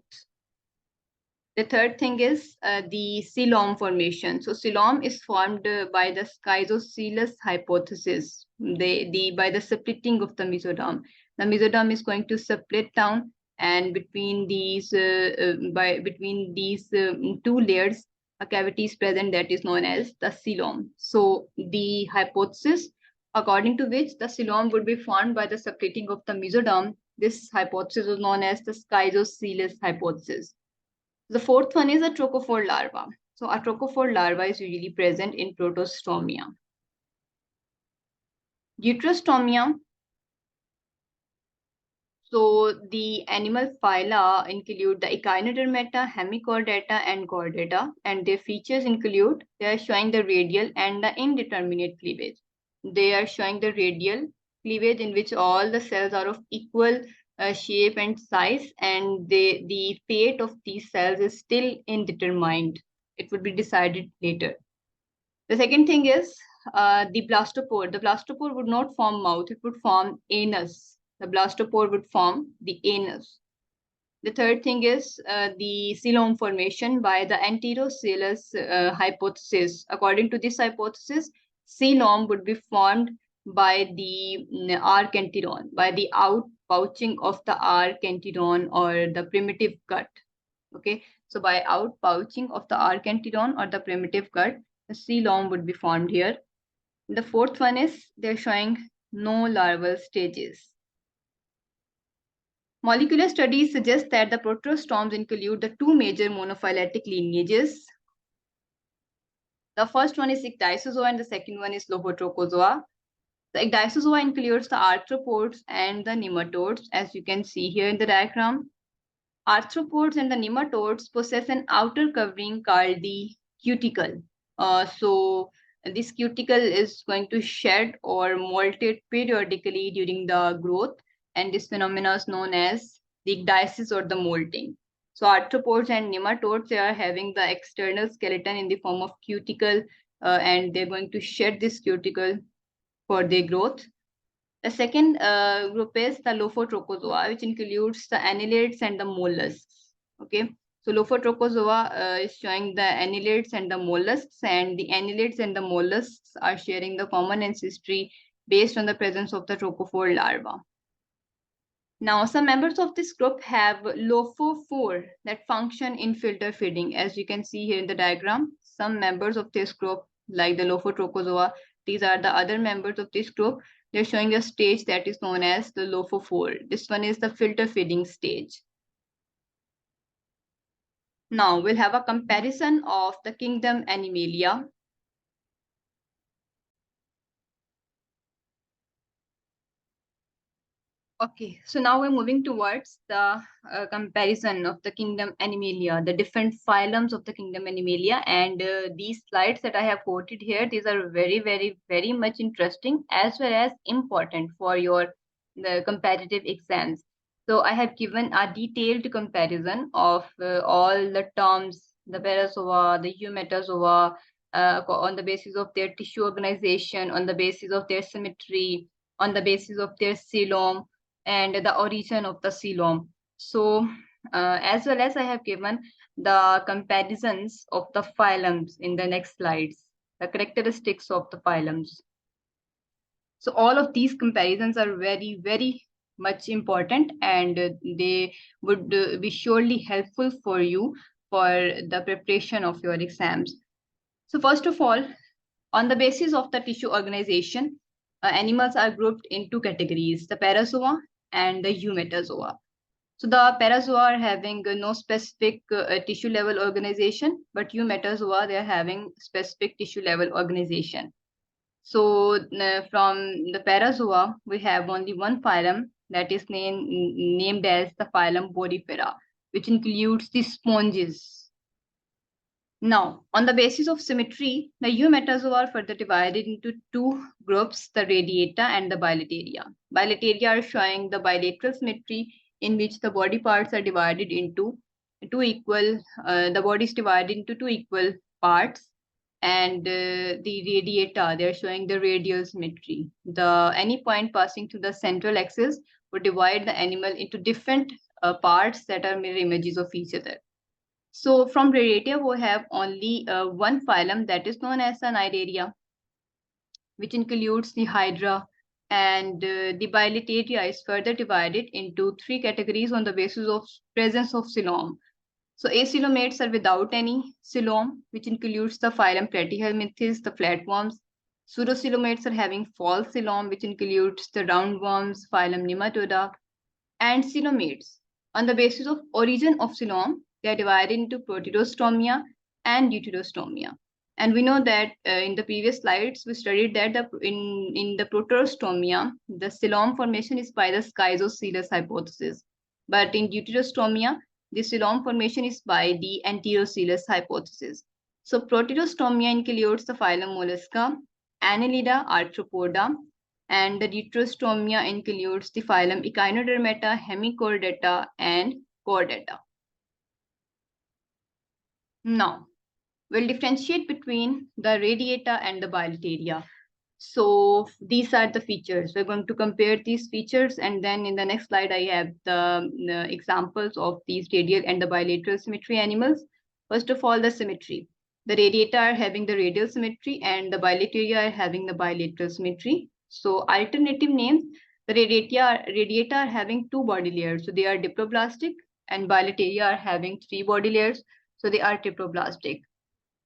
The third thing is the coelom formation. So coelom is formed by the schizocylous hypothesis, by the splitting of the mesoderm. The mesoderm is going to split down, and between these two layers, a cavity is present that is known as the coelom. So the hypothesis according to which the coelom would be formed by the separating of the mesoderm, this hypothesis is known as the schizocele hypothesis. The fourth one is a trochophore larva. So a trochophore larva is usually present in protostomia. Deuterostomia. So the animal phyla include the Echinodermata, Hemichordata, and Chordata, and their features include they are showing the radial and the indeterminate cleavage. They are showing the radial cleavage in which all the cells are of equal shape and size, and the fate of these cells is still indetermined. It would be decided later. The second thing is the blastopore. The blastopore would not form mouth, it would form anus. The blastopore would form the anus. The third thing is the coelom formation by the anterocellus hypothesis. According to this hypothesis, coelom would be formed by the archenteron, by the outpouching of the archenteron or the primitive gut. Okay, so by outpouching of the archenteron or the primitive gut, the coelom would be formed here. The fourth one is they're showing no larval stages. Molecular studies suggest that the protostomes include the two major monophyletic lineages. The first one is Ecdysozoa and the second one is Lophotrochozoa. The Ecdysozoa includes the arthropods and the nematodes, as you can see here in the diagram. Arthropods and the nematodes possess an outer covering called the cuticle. So this cuticle is going to shed or molted periodically during the growth, and this phenomena is known as the ecdysis or the molting. So arthropods and nematodes, they are having the external skeleton in the form of cuticle, and they're going to shed this cuticle for their growth. The second group is the Lophotrochozoa, which includes the annelids and the mollusks. Okay, so Lophotrochozoa is showing the annelids and the mollusks, and the annelids and the mollusks are sharing the common ancestry based on the presence of the trochophore larva. Now, some members of this group have lophophore that function in filter feeding. As you can see here in the diagram, some members of this group, like the Lophotrochozoa, these are the other members of this group. They're showing a stage that is known as the lophophore. This one is the filter feeding stage. Now, we'll have a comparison of the Kingdom Animalia. Okay, so now we're moving towards the comparison of the Kingdom Animalia, the different phylums of the Kingdom Animalia. And these slides that I have quoted here, these are very, very, very much interesting as well as important for the competitive exams. So I have given a detailed comparison of all the terms, the Parazoa, the Eumetazoa, on the basis of their tissue organization, on the basis of their symmetry, on the basis of their coelom, and the origin of the coelom. So as well as I have given the comparisons of the phylums in the next slides, the characteristics of the phylums. So all of these comparisons are very, very much important, and they would be surely helpful for you for the preparation of your exams. So first of all, on the basis of the tissue organization, animals are grouped in two categories, the Parazoa and the Eumetazoa. So the Parazoa are having no specific tissue level organization, but Eumetazoa, they are having specific tissue level organization. So from the Parazoa, we have only one phylum that is named as the phylum Porifera, which includes the sponges. Now, on the basis of symmetry, the Eumetazoa are further divided into two groups, the Radiata and the Bilateria. Bilateria are showing the bilateral symmetry in which the body parts are divided into two equal, the body is divided into two equal parts, and the Radiata, they are showing the radial symmetry. Any point passing through the central axis would divide the animal into different parts that are mirror images of each other. So from Radiata, we have only one phylum that is known as the Cnidaria, which includes the Hydra, and the Bilateria is further divided into three categories on the basis of presence of coelom. So acoelomates are without any coelom, which includes the phylum Platyhelminthes, the flatworms. Pseudocoelomates are having false coelom, which includes the roundworms, phylum Nematoda. And coelomates, on the basis of origin of coelom, they are divided into protidostomia and deuterostomia. And we know that in the previous slides, we studied that in the protidostomia, the coelom formation is by the schizocylous hypothesis. But in deuterostomia, the coelom formation is by the enterocylous hypothesis. So protidostomia includes the phylum Mollusca, Annelida, Arthropoda, and the deuterostomia includes the phylum Echinodermata, Hemichordata, and Chordata. Now, we'll differentiate between the radiata and the bilateria. So these are the features. We're going to compare these features, and then in the next slide, I have the examples of these radial and the bilateral symmetry animals. First of all, the symmetry. The radiata are having the radial symmetry, and the bilateria are having the bilateral symmetry. So alternative names, the radiata are having 2 body layers, so they are diploblastic, and bilateria are having 3 body layers, so they are triploblastic.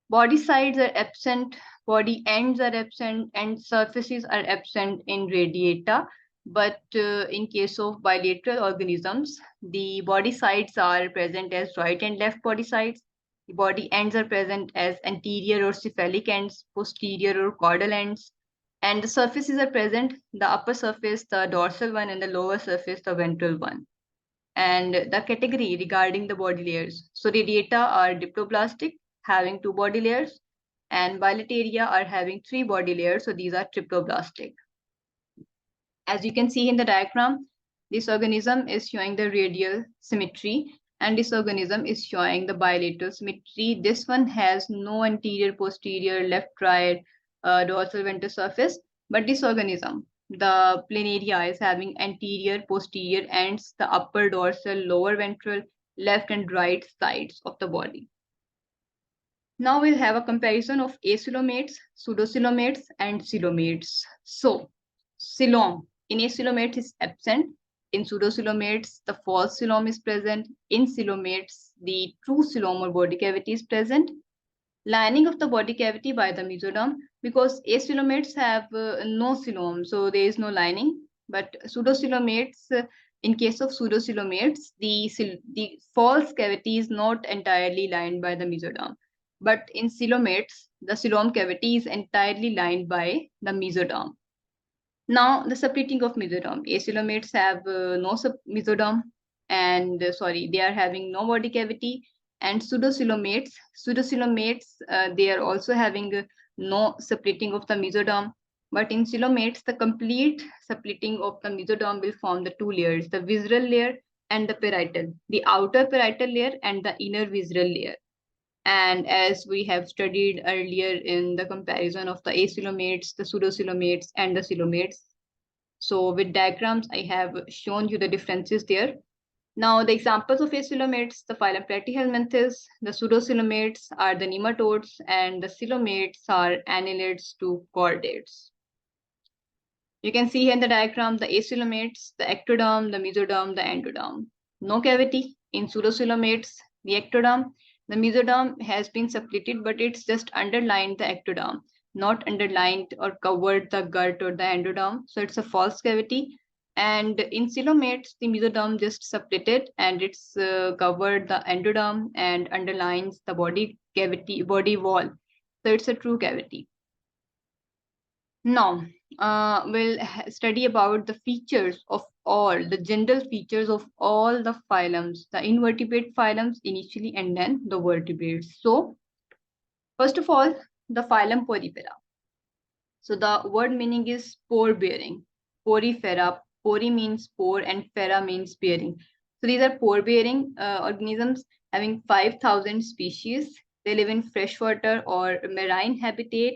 Body sides are absent, body ends are absent, and surfaces are absent in radiata. But in case of bilateral organisms, the body sides are present as right and left body sides. The body ends are present as anterior or cephalic ends, posterior or caudal ends. And the surfaces are present, the upper surface, the dorsal one, and the lower surface, the ventral one. And the category regarding the body layers. So radiata are diploblastic, having 2 body layers, and bilateria are having 3 body layers, so these are triploblastic. As you can see in the diagram, this organism is showing the radial symmetry, and this organism is showing the bilateral symmetry. This one has no anterior, posterior, left, right, dorsal, ventral surface, but this organism, the planaria, is having anterior, posterior ends, the upper dorsal, lower ventral, left and right sides of the body. Now we'll have a comparison of acoelomates, pseudocoelomates, and coelomates. So, coelom in acoelomates is absent. In pseudocoelomates, the false coelom is present. In coelomates, the true coelom or body cavity is present. Lining of the body cavity by the mesoderm, because acoelomates have no coelom, so there is no lining. But pseudocoelomates, in case of pseudocoelomates, the false cavity is not entirely lined by the mesoderm. But in coelomates, the coelom cavity is entirely lined by the mesoderm. Now, the splitting of mesoderm. Acoelomates have no mesoderm, and they are having no body cavity. And pseudocoelomates, they are also having no splitting of the mesoderm. But in coelomates, the complete splitting of the mesoderm will form the 2 layers, the visceral layer and the parietal, the outer parietal layer and the inner visceral layer. And as we have studied earlier in the comparison of the acoelomates, the pseudocoelomates, and the coelomates. So with diagrams, I have shown you the differences there. Now, the examples of acoelomates, the phylum Platyhelminthes, the pseudocoelomates are the nematodes, and the coelomates are annelids to chordates. You can see here in the diagram the acoelomates, the ectoderm, the mesoderm, the endoderm. No cavity in pseudocoelomates, the ectoderm. The mesoderm has been splitted, but it's just underlined the ectoderm, not underlined or covered the gut or the endoderm. So it's a false cavity. And in coelomates, the mesoderm just splitted and it's covered the endoderm and underlines the body cavity, body wall. So it's a true cavity. Now, we'll study about the features of all, the general features of all the phylums, the invertebrate phylums initially, and then the vertebrates. So, first of all, the phylum Porifera. So the word meaning is spore bearing. Porifera, pori means spore and fera means bearing. So these are pore bearing organisms having 5,000 species. They live in freshwater or marine habitat,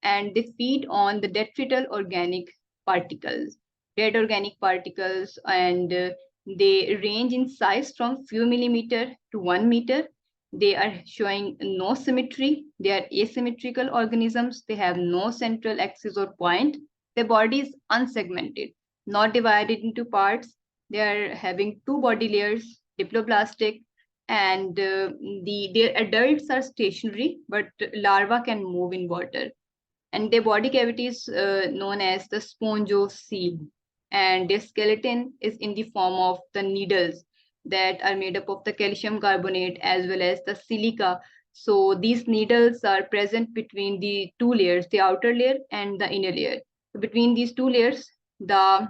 and they feed on the detrital organic particles, dead organic particles, and they range in size from few millimeter to 1 meter. They are showing no symmetry. They are asymmetrical organisms. They have no central axis or point. Their body is unsegmented, not divided into parts. They are having 2 body layers, diploblastic, and their adults are stationary, but larvae can move in water. And their body cavity is known as the spongocoel, and their skeleton is in the form of the needles that are made up of the calcium carbonate as well as the silica. So these needles are present between the two layers, the outer layer and the inner layer. Between these two layers, the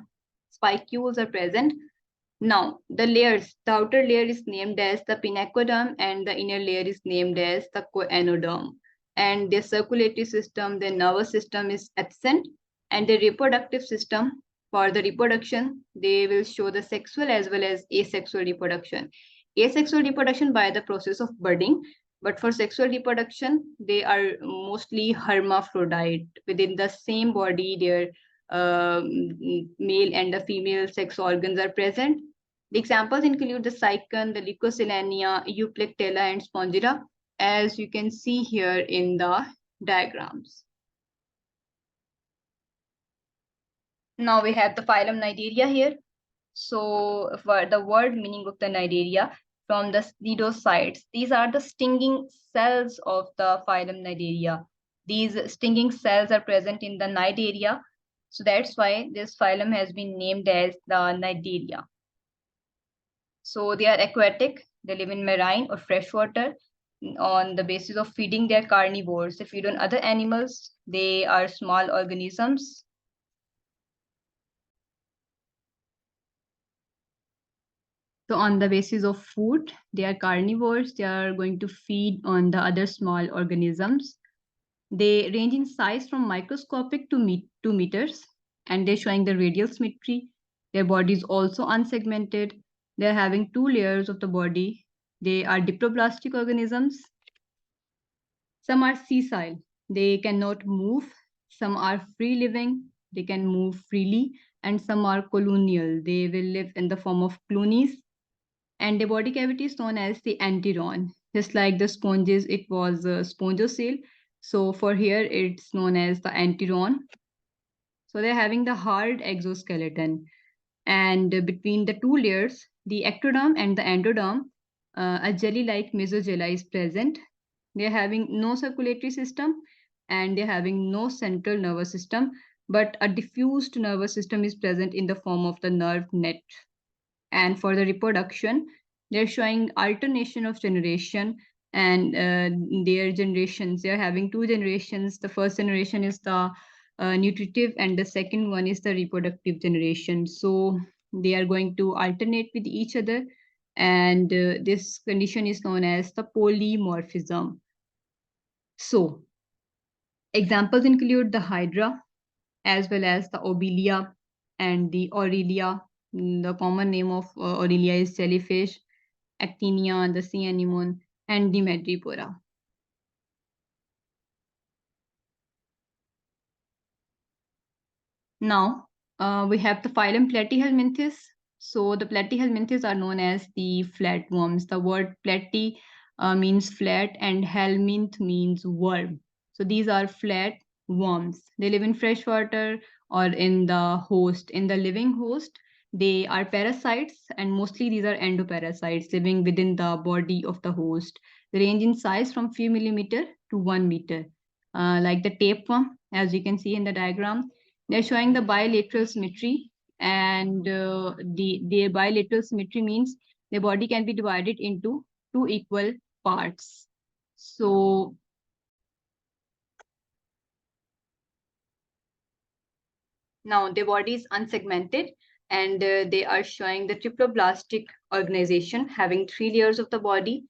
spicules are present. Now, the outer layer is named as the pinacoderm and the inner layer is named as the coenoderm. And their circulatory system, their nervous system is absent, and the reproductive system, for the reproduction, they will show the sexual as well as asexual reproduction. Asexual reproduction by the process of budding, but for sexual reproduction, they are mostly hermaphrodite. Within the same body, their male and the female sex organs are present. The examples include the cycon, the leucoselania, euplectella, and spongira, as you can see here in the diagrams. Now we have the phylum Cnidaria here. So for the word meaning of the Cnidaria, from the cnidocytes, these are the stinging cells of the phylum Cnidaria. These stinging cells are present in the Cnidaria. So that's why this phylum has been named as the Cnidaria. So they are aquatic, they live in marine or freshwater. On the basis of feeding, they are carnivores. They feed on other animals. They are small organisms. So on the basis of food, they are carnivores. They are going to feed on the other small organisms. They range in size from microscopic to 2 meters, and they're showing the radial symmetry. Their body is also unsegmented. They're having 2 layers of the body. They are diploblastic organisms. Some are sessile. They cannot move. Some are free living. They can move freely. And some are colonial. They will live in the form of colonies. And the body cavity is known as the anteron. Just like the sponges, it was a spongocoel. So for here, it's known as the anteron. So they're having the hard exoskeleton. And between the 2 layers, the ectoderm and the endoderm, a jelly-like mesogella is present. They're having no circulatory system and they're having no central nervous system, but a diffused nervous system is present in the form of the nerve net. And for the reproduction, they're showing alternation of generation and their generations. They're having 2 generations. The first generation is the nutritive and the second one is the reproductive generation. So they are going to alternate with each other, and this condition is known as the polymorphism. So examples include the hydra as well as the obelia and the aurelia. The common name of aurelia is jellyfish, actinia, the sea anemone, and the madrepora. Now we have the phylum Platyhelminthes. So the Platyhelminthes are known as the flatworms. The word platy means flat and helminth means worm. So these are flat worms. They live in freshwater or in the host. In the living host, they are parasites, and mostly these are endoparasites living within the body of the host. They range in size from few millimeter to 1 meter. Like the tapeworm, as you can see in the diagram, they're showing the bilateral symmetry, and the bilateral symmetry means the body can be divided into 2 equal parts. So now the body is unsegmented, and they are showing the triploblastic organization having 3 layers of the body,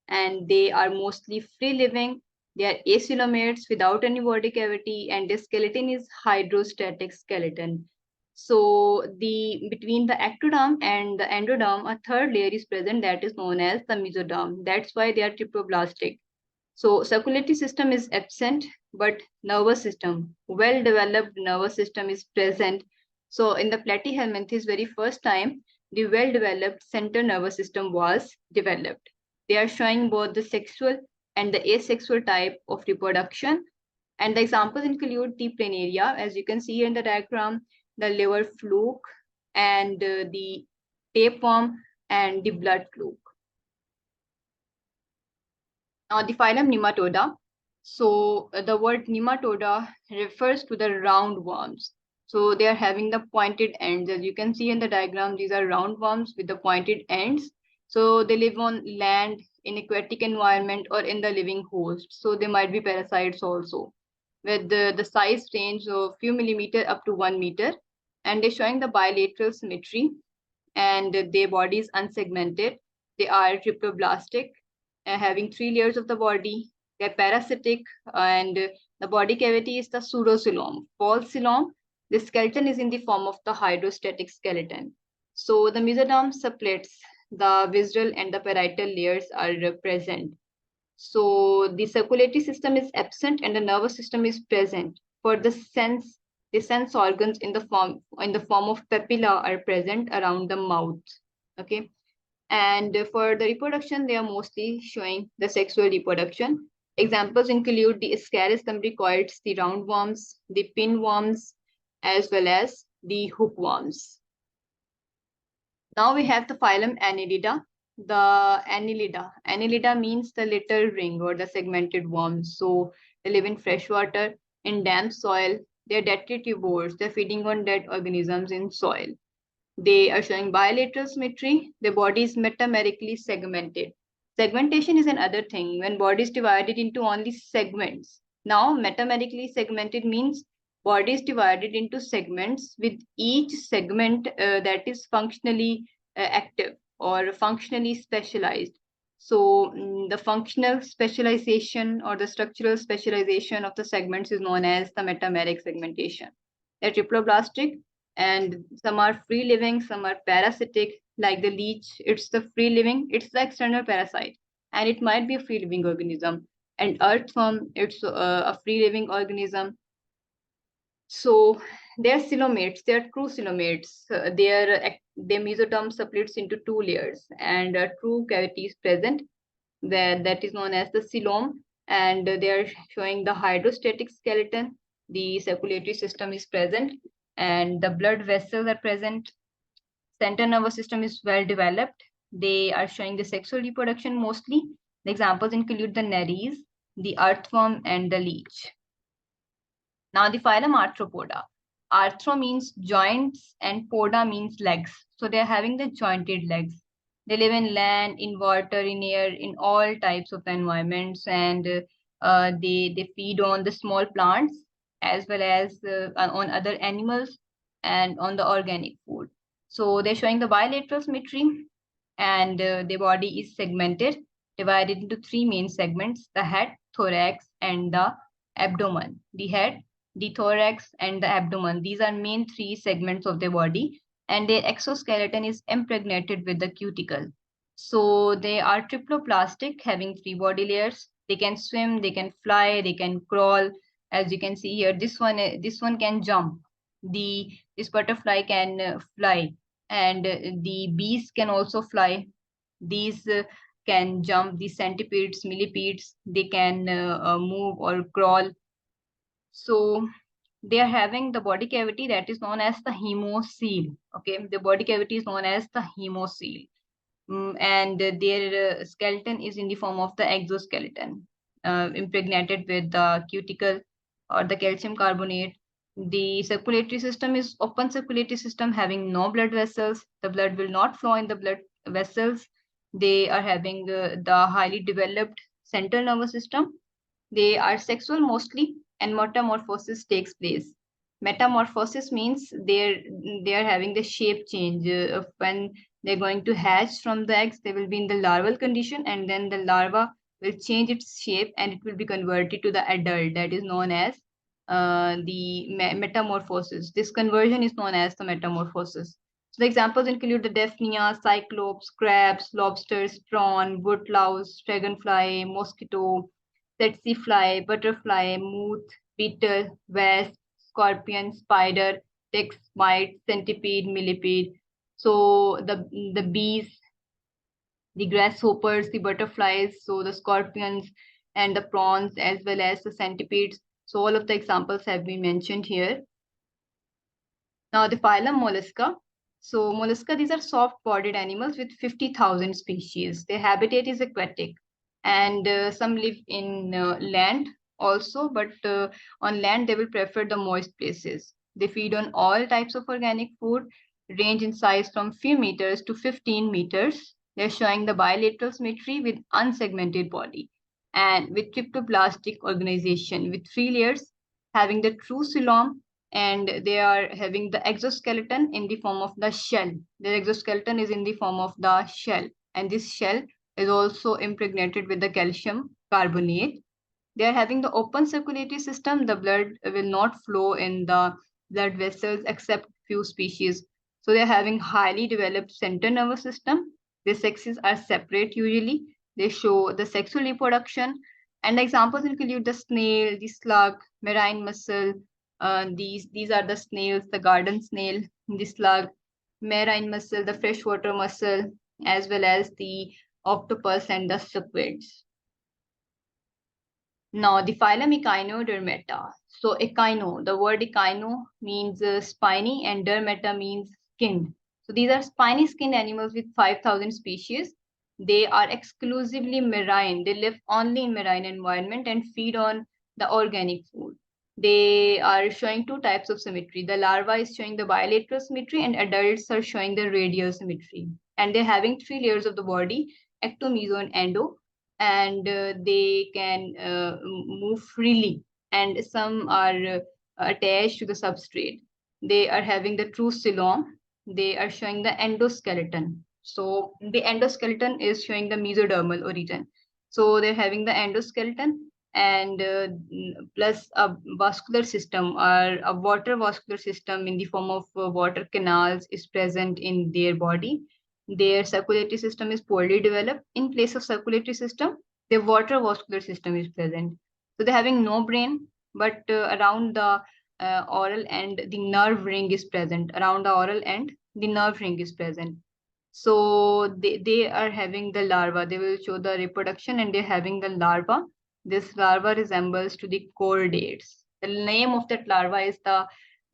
and they are mostly free living. They are acoelomates without any body cavity, and the skeleton is hydrostatic skeleton. So the between the ectoderm and the endoderm, a third layer is present that is known as the mesoderm. That's why they are triploblastic. So circulatory system is absent, but nervous system, well-developed nervous system is present. So in the platyhelminthes, very first time, the well-developed central nervous system was developed. They are showing both the sexual and the asexual type of reproduction. And the examples include the planaria, as you can see in the diagram, the liver fluke, and the tapeworm, and the blood fluke. Now the phylum Nematoda. So the word nematoda refers to the round worms. So they are having the pointed ends. As you can see in the diagram, these are round worms with the pointed ends. So they live on land, in aquatic environment, or in the living host. So they might be parasites also, with the size range of few millimeter up to 1 meter. And they're showing the bilateral symmetry, and their body is unsegmented. They are triploblastic, having 3 layers of the body. They're parasitic, and the body cavity is the pseudocoelom. False coelom, the skeleton is in the form of the hydrostatic skeleton. So the mesoderm splits, the visceral and the parietal layers are present. So the circulatory system is absent and the nervous system is present. For the sense organs in the form of papilla are present around the mouth. Okay. And for the reproduction, they are mostly showing the sexual reproduction. Examples include the Ascaris lumbricoids, the roundworms, the pinworms, as well as the hookworms. Now we have the phylum Annelida. The Annelida means the little ring or the segmented worms. So they live in fresh water, in damp soil. They're detritivores. They're feeding on dead organisms in soil. They are showing bilateral symmetry. The body is metamerically segmented. Segmentation is another thing when body is divided into only segments. Now, metamerically segmented means body is divided into segments with each segment that is functionally active or functionally specialized. So, the functional specialization or the structural specialization of the segments is known as the metameric segmentation. They're triploblastic, and some are free living, some are parasitic, like the leech. It's the free living, it's the external parasite, and it might be a free living organism. And earthworm, it's a free living organism. So they're coelomates, they're true coelomates. Their mesoderm splits into 2 layers, and a true cavity is present. That is known as the coelom, and they are showing the hydrostatic skeleton. The circulatory system is present, and the blood vessels are present. Central nervous system is well developed. They are showing the sexual reproduction mostly. The examples include the nereis, the earthworm, and the leech. Now the phylum Arthropoda. Arthro means joints and poda means legs. So they are having the jointed legs. They live in land, in water, in air, in all types of environments, and they feed on the small plants as well as on other animals and on the organic food. So they're showing the bilateral symmetry, and their body is segmented, divided into 3 main segments: the head, thorax, and the abdomen. The head, the thorax, and the abdomen. These are main 3 segments of their body, and their exoskeleton is impregnated with the cuticle. So they are triploplastic, having 3 body layers. They can swim, they can fly, they can crawl. As you can see here, this one can jump. This butterfly can fly, and the bees can also fly. These can jump. The centipedes, millipedes, they can move or crawl. So they are having the body cavity that is known as the hemocoel. Okay, the body cavity is known as the hemocoel. And their skeleton is in the form of the exoskeleton, impregnated with the cuticle or the calcium carbonate. The circulatory system is open circulatory system, having no blood vessels. The blood will not flow in the blood vessels. They are having the highly developed central nervous system. They are sexual mostly, and metamorphosis takes place. Metamorphosis means they are having the shape change. When they're going to hatch from the eggs, they will be in the larval condition, and then the larva will change its shape and it will be converted to the adult. That is known as the metamorphosis. This conversion is known as the metamorphosis. So the examples include the Daphnia, cyclops, crabs, lobsters, prawn, wood louse, dragonfly, mosquito, tsetse fly, butterfly, moth, beetle, wasp, scorpion, spider, ticks, mite, centipede, millipede. So the bees, the grasshoppers, the butterflies, so the scorpions and the prawns, as well as the centipedes. So all of the examples have been mentioned here. Now the phylum Mollusca. So mollusca, these are soft-bodied animals with 50,000 species. Their habitat is aquatic, and some live in land also, but on land they will prefer the moist places. They feed on all types of organic food, range in size from few meters to 15 meters. They're showing the bilateral symmetry with unsegmented body and with cryptoplastic organization with 3 layers, having the true coelom, and they are having the exoskeleton in the form of the shell. Their exoskeleton is in the form of the shell, and this shell is also impregnated with the calcium carbonate. They are having the open circulatory system. The blood will not flow in the blood vessels except few species. So they are having highly developed central nervous system. Their sexes are separate usually. They show the sexual reproduction. And examples include the snail, the slug, marine mussel. These are the snails, the garden snail, the slug, marine mussel, the freshwater mussel, as well as the octopus and the squids. Now, the phylum Echinodermata. So, echino, the word echino means spiny, and dermata means skinned. So, these are spiny skinned animals with 5,000 species. They are exclusively marine. They live only in marine environment and feed on the organic food. They are showing two types of symmetry. The larva is showing the bilateral symmetry, and adults are showing the radial symmetry. And they're having 3 layers of the body, ecto, meso, and endo, and they can move freely, and some are attached to the substrate. They are having the true coelom. They are showing the endoskeleton. So the endoskeleton is showing the mesodermal origin. So they're having the endoskeleton, and plus a vascular system or a water vascular system in the form of water canals is present in their body. Their circulatory system is poorly developed. In place of circulatory system, their water vascular system is present. So they're having no brain, but around the oral end, the nerve ring is present. Around the oral end, the nerve ring is present. So they are having the larva. They will show the reproduction, and they're having the larva. This larva resembles to the chordates. The name of that larva is the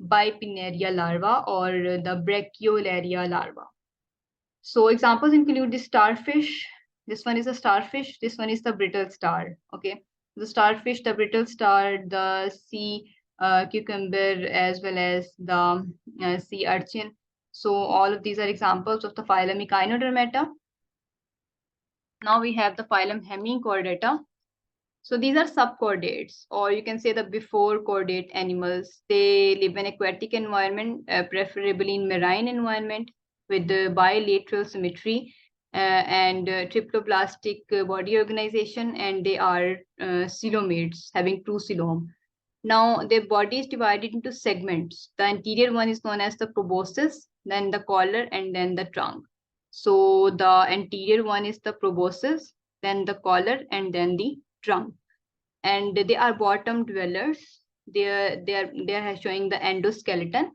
bipinnaria larva or the brachiolaria larva. So examples include the starfish. This one is a starfish. This one is the brittle star. Okay. The starfish, the brittle star, the sea cucumber, as well as the sea urchin. So all of these are examples of the phylum Echinodermata. Now we have the phylum Hemichordata. So these are subchordates, or you can say the before chordate animals. They live in aquatic environment, preferably in marine environment, with the bilateral symmetry and triptoplastic body organization, and they are coelomates, having true coelom. Now their body is divided into segments. The anterior one is known as the proboscis, then the collar, and then the trunk. So the anterior one is the proboscis, then the collar, and then the trunk. And they are bottom dwellers. They are showing the endoskeleton.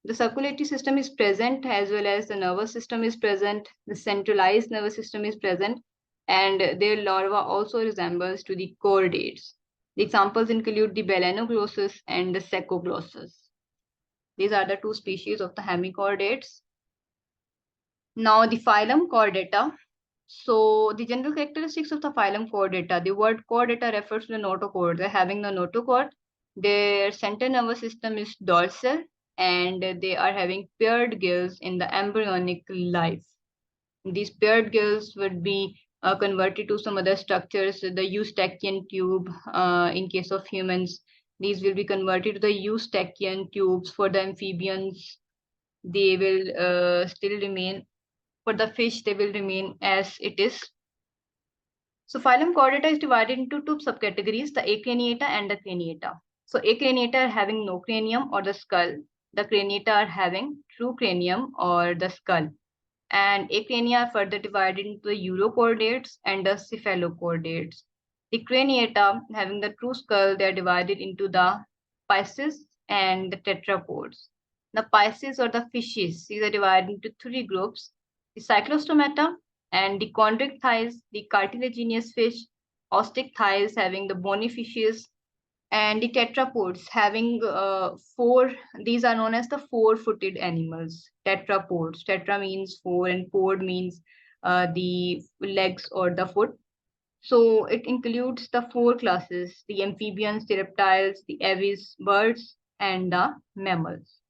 The circulatory system is present, as well as the nervous system is present. The centralized nervous system is present, and their larva also resembles to the chordates. The examples include the balanoglossus and the secoglossus. These are the two species of the hemichordates. Now the phylum Chordata. So the general characteristics of the phylum Chordata. The word chordata refers to the notochord. They're having the notochord. Their central nervous system is dorsal, and they are having paired gills in the embryonic life. These paired gills would be converted to some other structures, the eustachian tube in case of humans. These will be converted to the eustachian tubes. For the amphibians, they will still remain. For the fish, they will remain as it is. So phylum Chordata is divided into two subcategories, the acraniata and the craniata. So acraniata are having no cranium or the skull. The craniata are having true cranium or the skull. And acrania are further divided into the urochordates and the cephalochordates. The craniata, having the true skull, they are divided into the pisces and the tetrapods. The pisces or the fishes, these are divided into 3 groups: the cyclostomata and the chondric thighs, the cartilaginous fish, ostic thighs having the bony fishes, and the tetrapods having 4. These are known as the 4-footed animals. Tetrapods. Tetra means 4, and pod means the legs or the foot. So it includes the 4 classes: the amphibians, the reptiles, the aves, birds, and the mammals.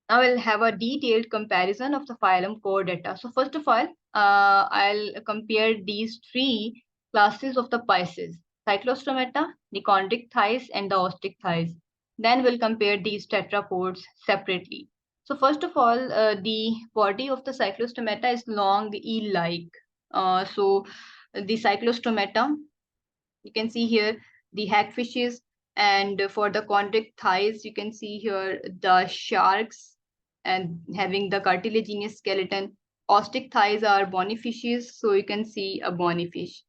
Now we'll have a detailed comparison of the phylum core data. So first of all, I'll compare these 3 classes of the Pisces: Cyclostomata, the chondrichthyes, and the osteichthyes. Then we'll compare these tetrapods separately. So first of all, the body of the cyclostomata is long eel-like. So the cyclostomata, you can see here the hagfishes, and for the chondrichthyes, you can see here the sharks and having the cartilaginous skeleton. Osteichthyes are bony fishes, so you can see a bony fish.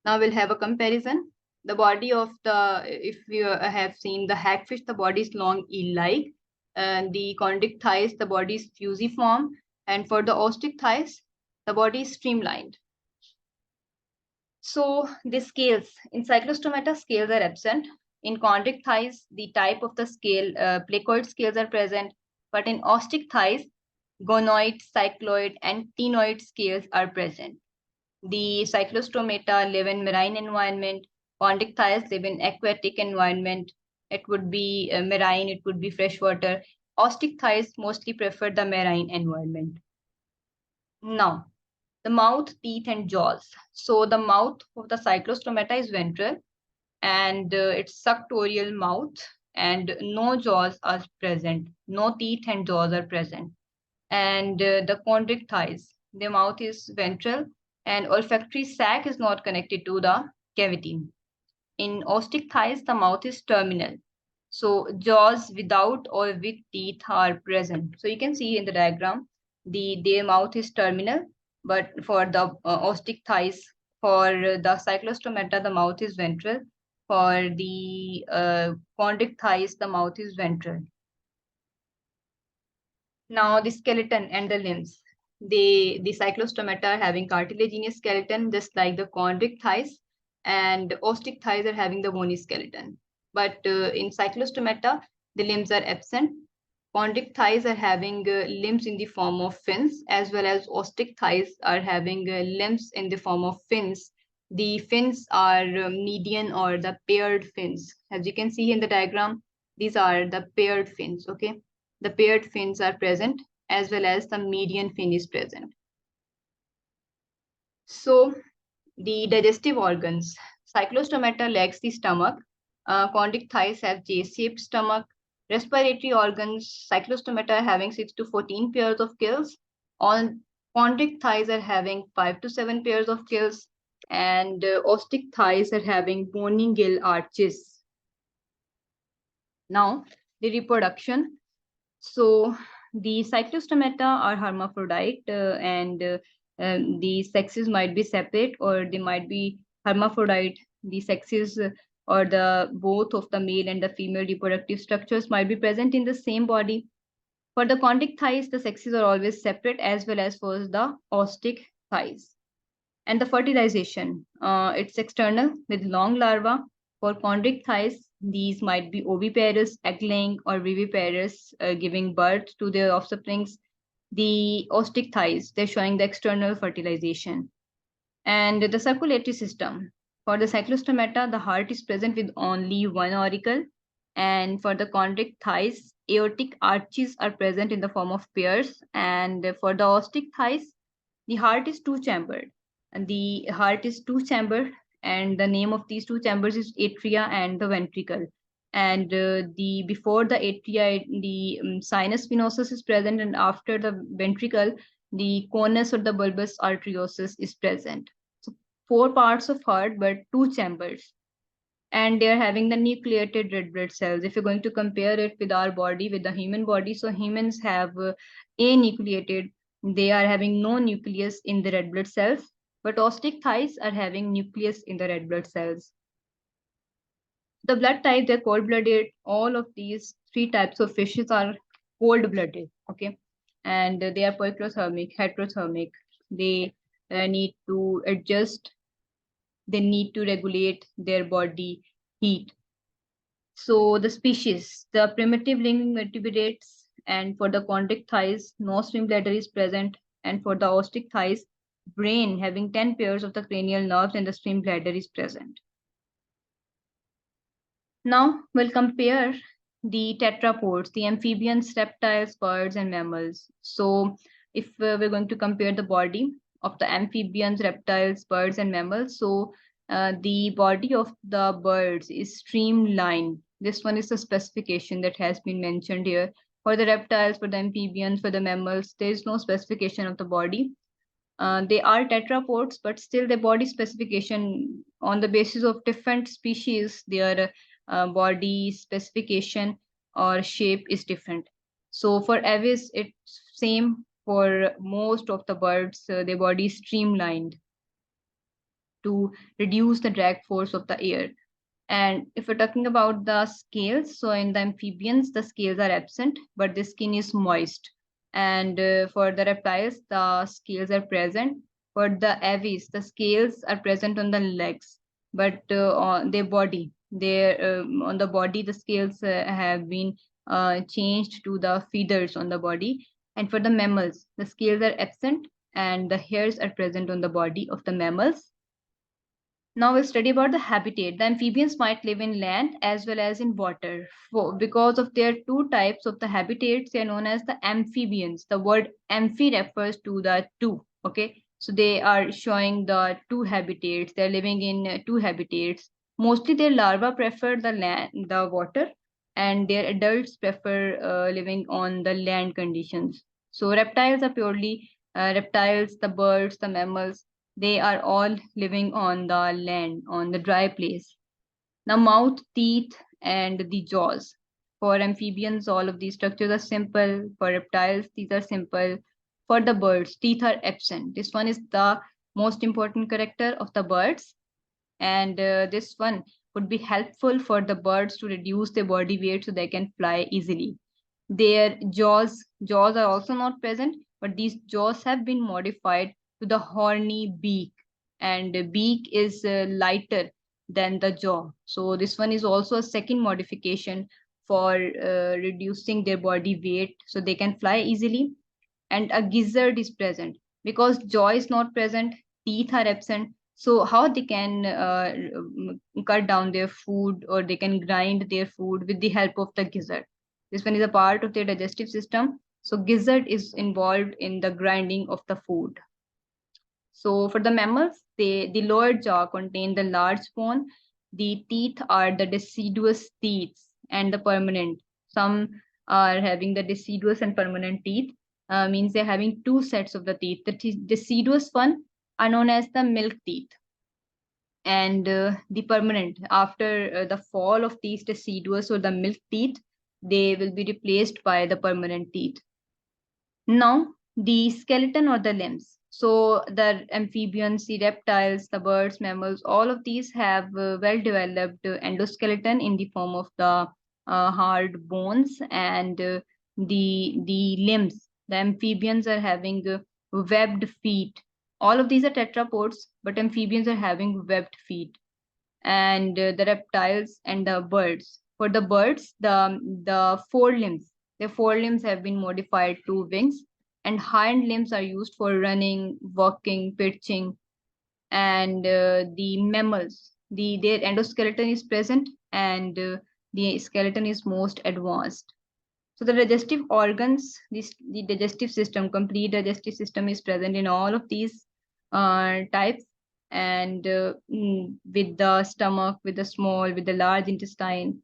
Now we'll have a comparison. The body of the, if you have seen the hagfish, the body is long eel-like, and the chondrichthyes, the body is fusiform, and for the osteichthyes, the body is streamlined. So the scales in cyclostomata, scales are absent. In chondrichthyes, the type of the scale, placoid scales are present, but in osteichthyes, gonoid, cycloid, and ctenoid scales are present. The cyclostomata live in marine environment. Chondrichthyes live in aquatic environment. It would be marine, it would be freshwater. Osteichthyes mostly prefer the marine environment. Now, the mouth, teeth, and jaws. So the mouth of the cyclostomata is ventral, and it's suctorial mouth, and no jaws are present. No teeth and jaws are present. And the chondrichthyes, the mouth is ventral, and olfactory sac is not connected to the cavity. In osteichthyes, the mouth is terminal. So jaws without or with teeth are present. So you can see in the diagram, their mouth is terminal, but for the osteichthyes, for the cyclostomata, the mouth is ventral. For the chondrichthyes, the mouth is ventral. Now the skeleton and the limbs. The cyclostomata are having cartilaginous skeleton, just like the chondrichthyes, and osteichthyes are having the bony skeleton. But in cyclostomata, the limbs are absent. Chondrichthyes are having limbs in the form of fins, as well as osteichthyes are having limbs in the form of fins. The fins are median or the paired fins. As you can see in the diagram, these are the paired fins, okay? The paired fins are present, as well as the median fin is present. So the digestive organs. Cyclostomata lacks the stomach. Chondrichthyes have J-shaped stomach. Respiratory organs, cyclostomata are having 6 to 14 pairs of gills. All chondrichthyes are having 5 to 7 pairs of gills. And osteichthyes are having bony gill arches. Now, the reproduction. So the cyclostomata are hermaphrodite, and the sexes might be separate, or they might be hermaphrodite. The sexes or the both of the male and the female reproductive structures might be present in the same body. For the chondrichthyes, the sexes are always separate, as well as for the osteichthyes. And the fertilization, it's external with long larva. For chondrichthyes, these might be oviparous, egg-laying, or viviparous, giving birth to their offsprings. The osteichthyes, they're showing the external fertilization. And the circulatory system. For the cyclostomata, the heart is present with only one auricle. And for the chondrichthyes, aortic arches are present in the form of pairs. And for the osteichthyes, the heart is two-chambered. And the heart is two-chambered, and the name of these two chambers is atria and the ventricle. And the before the atria, the sinus venosus is present, and after the ventricle, the conus or the bulbous arteriosus is present. So 4 parts of heart, but 2 chambers. And they are having the nucleated red blood cells. If you're going to compare it with our body, with the human body, so humans have anucleated. They are having no nucleus in the red blood cells, but osteichthyes are having nucleus in the red blood cells. The blood type, they're cold-blooded. All of these 3 types of fishes are cold-blooded, okay? And they are poikilothermic, heterothermic. They need to adjust. They need to regulate their body heat. So the species, the primitive living vertebrates, and for the chondrichthyes, no swim bladder is present. And for the osteichthyes, brain having 10 pairs of the cranial nerves and the stream bladder is present. Now we'll compare the tetrapods, the amphibians, reptiles, birds, and mammals. So if we're going to compare the body of the amphibians, reptiles, birds, and mammals, so the body of the birds is streamlined. This one is the specification that has been mentioned here. For the reptiles, for the amphibians, for the mammals, there is no specification of the body. They are tetrapods, but still the body specification on the basis of different species, their body specification or shape is different. So for aves, it's same for most of the birds, their body is streamlined to reduce the drag force of the air. And if we're talking about the scales, so in the amphibians, the scales are absent, but the skin is moist. And for the reptiles, the scales are present. For the aves, the scales are present on the legs, but on their body, on the body, the scales have been changed to the feathers on the body. And for the mammals, the scales are absent and the hairs are present on the body of the mammals. Now we'll study about the habitat. The amphibians might live in land as well as in water. Because of their two types of the habitats, they are known as the amphibians. The word amphi refers to the two. Okay, so they are showing the two habitats. They're living in two habitats. Mostly their larvae prefer the land, the water, and their adults prefer living on the land conditions. So reptiles are purely reptiles, the birds, the mammals, they are all living on the land, on the dry place. Now, mouth, teeth, and the jaws. For amphibians, all of these structures are simple. For reptiles, these are simple. For the birds, teeth are absent. This one is the most important character of the birds. And this one would be helpful for the birds to reduce their body weight so they can fly easily. Their jaws are also not present, but these jaws have been modified to the horny beak, and the beak is lighter than the jaw. So this one is also a second modification for reducing their body weight so they can fly easily. And a gizzard is present because jaw is not present, teeth are absent. So how they can cut down their food or they can grind their food with the help of the gizzard. This one is a part of their digestive system. So gizzard is involved in the grinding of the food. So for the mammals, the lower jaw contain the large bone. The teeth are the deciduous teeth and the permanent. Some are having the deciduous and permanent teeth. Means they're having two sets of the teeth. The deciduous one are known as the milk teeth. And the permanent, after the fall of these deciduous or the milk teeth, they will be replaced by the permanent teeth. Now, the skeleton or the limbs. So the amphibians, the reptiles, the birds, mammals, all of these have well-developed endoskeleton in the form of the hard bones, and the limbs. The amphibians are having webbed feet. All of these are tetrapods, but amphibians are having webbed feet. And the reptiles and the birds. For the birds, the forelimbs. The forelimbs have been modified to wings, and hind limbs are used for running, walking, pitching. And the mammals, their endoskeleton is present, and the skeleton is most advanced. So the digestive organs, the digestive system, complete digestive system is present in all of these types, and with the stomach, with the small, with the large intestine.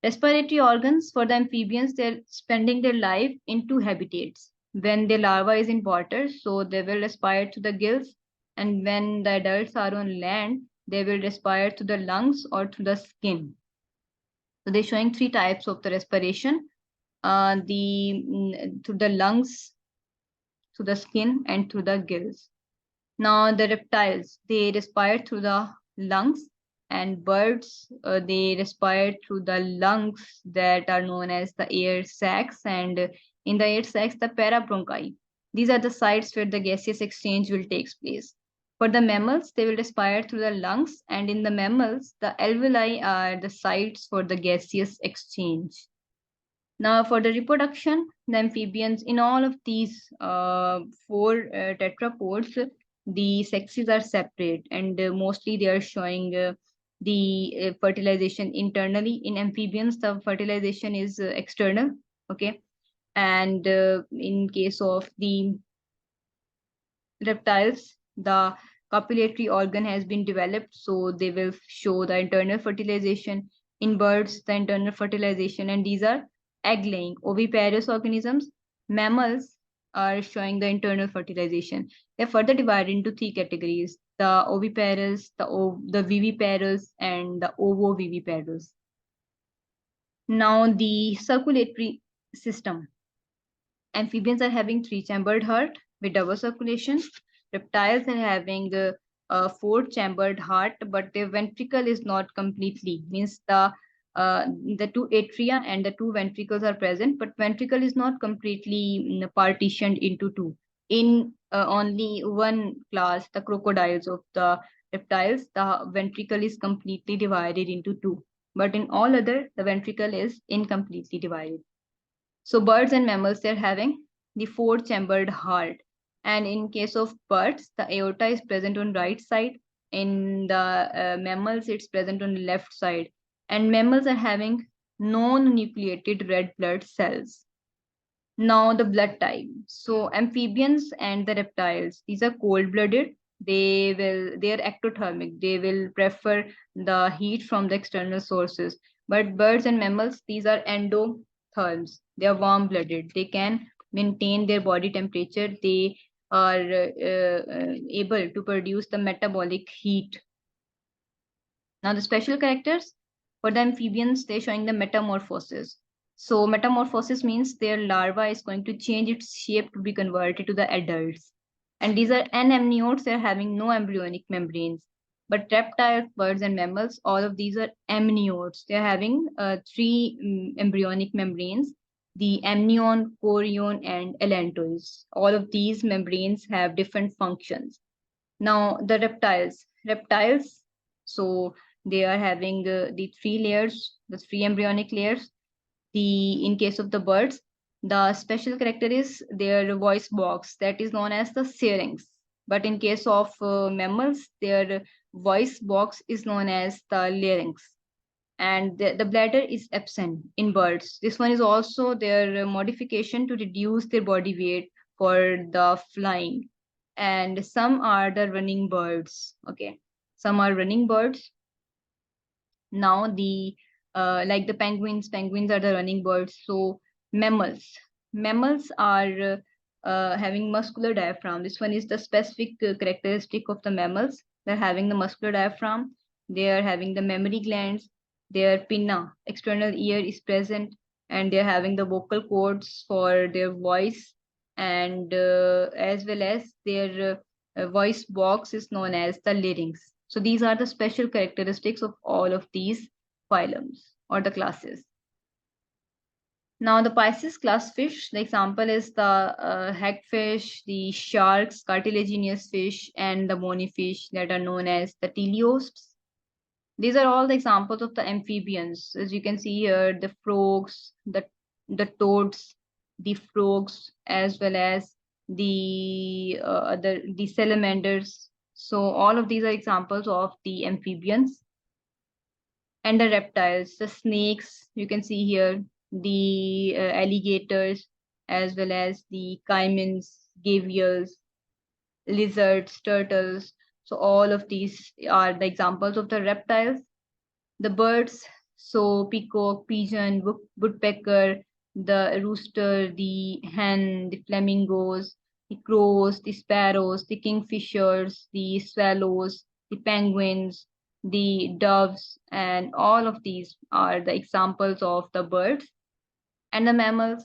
Respiratory organs for the amphibians, they're spending their life in two habitats. When the larva is in water, so they will respire through the gills, and when the adults are on land, they will respire through the lungs or through the skin. So they're showing three types of the respiration, through the lungs, through the skin, and through the gills. Now the reptiles, they respire through the lungs, and birds, they respire through the lungs that are known as the air sacs, and in the air sacs, the parabronchi. These are the sites where the gaseous exchange will take place. For the mammals, they will respire through the lungs, and in the mammals, the alveoli are the sites for the gaseous exchange. Now, for the reproduction, the amphibians in all of these four tetrapods, the sexes are separate, and mostly they are showing the fertilization internally. In amphibians, the fertilization is external. Okay. And in case of the reptiles, the copulatory organ has been developed, so they will show the internal fertilization. In birds, the internal fertilization, and these are egg-laying oviparous organisms. Mammals are showing the internal fertilization. They're further divided into three categories: the oviparous, the viviparous, and the ovoviviparous. Now, the circulatory system. Amphibians are having three-chambered heart with double circulation. Reptiles are having a four-chambered heart, but the ventricle is not completely. Means the two atria and the two ventricles are present, but ventricle is not completely partitioned into two. In only one class, the crocodiles of the reptiles, the ventricle is completely divided into two. But in all other, the ventricle is incompletely divided. So birds and mammals, they're having the four-chambered heart. And in case of birds, the aorta is present on right side. In the mammals, it's present on the left side. And mammals are having non-nucleated red blood cells. Now the blood type. So amphibians and the reptiles, these are cold-blooded. They are ectothermic. They will prefer the heat from the external sources. But birds and mammals, these are endotherms. They are warm-blooded. They can maintain their body temperature. They are able to produce the metabolic heat. Now the special characters for the amphibians, they're showing the metamorphosis. So metamorphosis means their larva is going to change its shape to be converted to the adults. And these are anemniotes, they're having no embryonic membranes. But reptiles, birds, and mammals, all of these are amniotes. They're having three embryonic membranes: the amnion, chorion, and allantois. All of these membranes have different functions. Now, the reptiles, so they are having the three layers, the three embryonic layers. In case of the birds, the special character is their voice box, that is known as the syrinx. But in case of mammals, their voice box is known as the larynx. And the bladder is absent in birds. This one is also their modification to reduce their body weight for the flying. And some are the running birds. Okay, some are running birds. Now the like the penguins are the running birds. So mammals are having muscular diaphragm. This one is the specific characteristic of the mammals. They're having the muscular diaphragm. They are having the mammary glands. Their pinna, external ear, is present, and they're having the vocal cords for their voice, and as well as their voice box is known as the larynx. So these are the special characteristics of all of these phylums or the classes. Now the Pisces class fish, the example is the hagfish, the sharks, cartilaginous fish, and the bony fish that are known as the teleosts. These are all the examples of the amphibians. As you can see here, the frogs, the toads, the frogs, as well as the salamanders. So all of these are examples of the amphibians. And the reptiles, the snakes, you can see here, the alligators, as well as the caimans, gavials, lizards, turtles. So all of these are the examples of the reptiles. The birds, so peacock, pigeon, woodpecker, the rooster, the hen, the flamingos, the crows, the sparrows, the kingfishers, the swallows, the penguins, the doves, and all of these are the examples of the birds. And the mammals,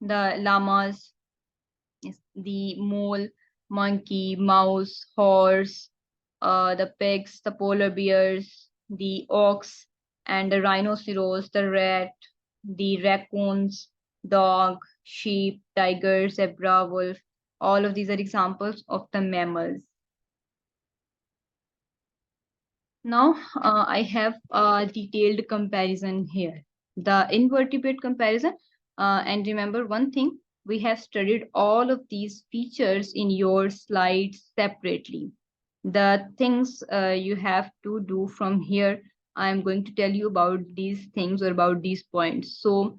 the llamas, the mole, monkey, mouse, horse, the pigs, the polar bears, the ox, and the rhinoceros, the rat, the raccoons, dog, sheep, tiger, zebra, wolf. All of these are examples of the mammals. Now, I have a detailed comparison here. The invertebrate comparison. And remember one thing, we have studied all of these features in your slides separately. The things you have to do from here, I'm going to tell you about these things or about these points. So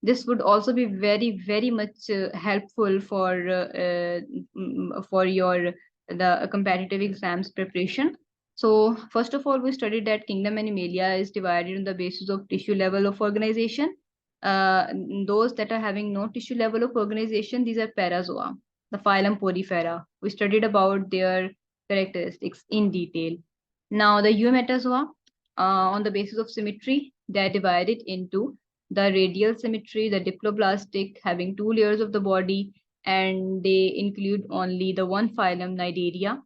this would also be very, very much helpful for your the competitive exams preparation. So first of all, we studied that Kingdom Animalia is divided on the basis of tissue level of organization. Uh, those that are having no tissue level of organization, these are parazoa, the phylum Porifera. We studied about their characteristics in detail. Now the eumetazoa, on the basis of symmetry, they are divided into the radial symmetry, the diploblastic, having two layers of the body, and they include only the one phylum, Cnidaria.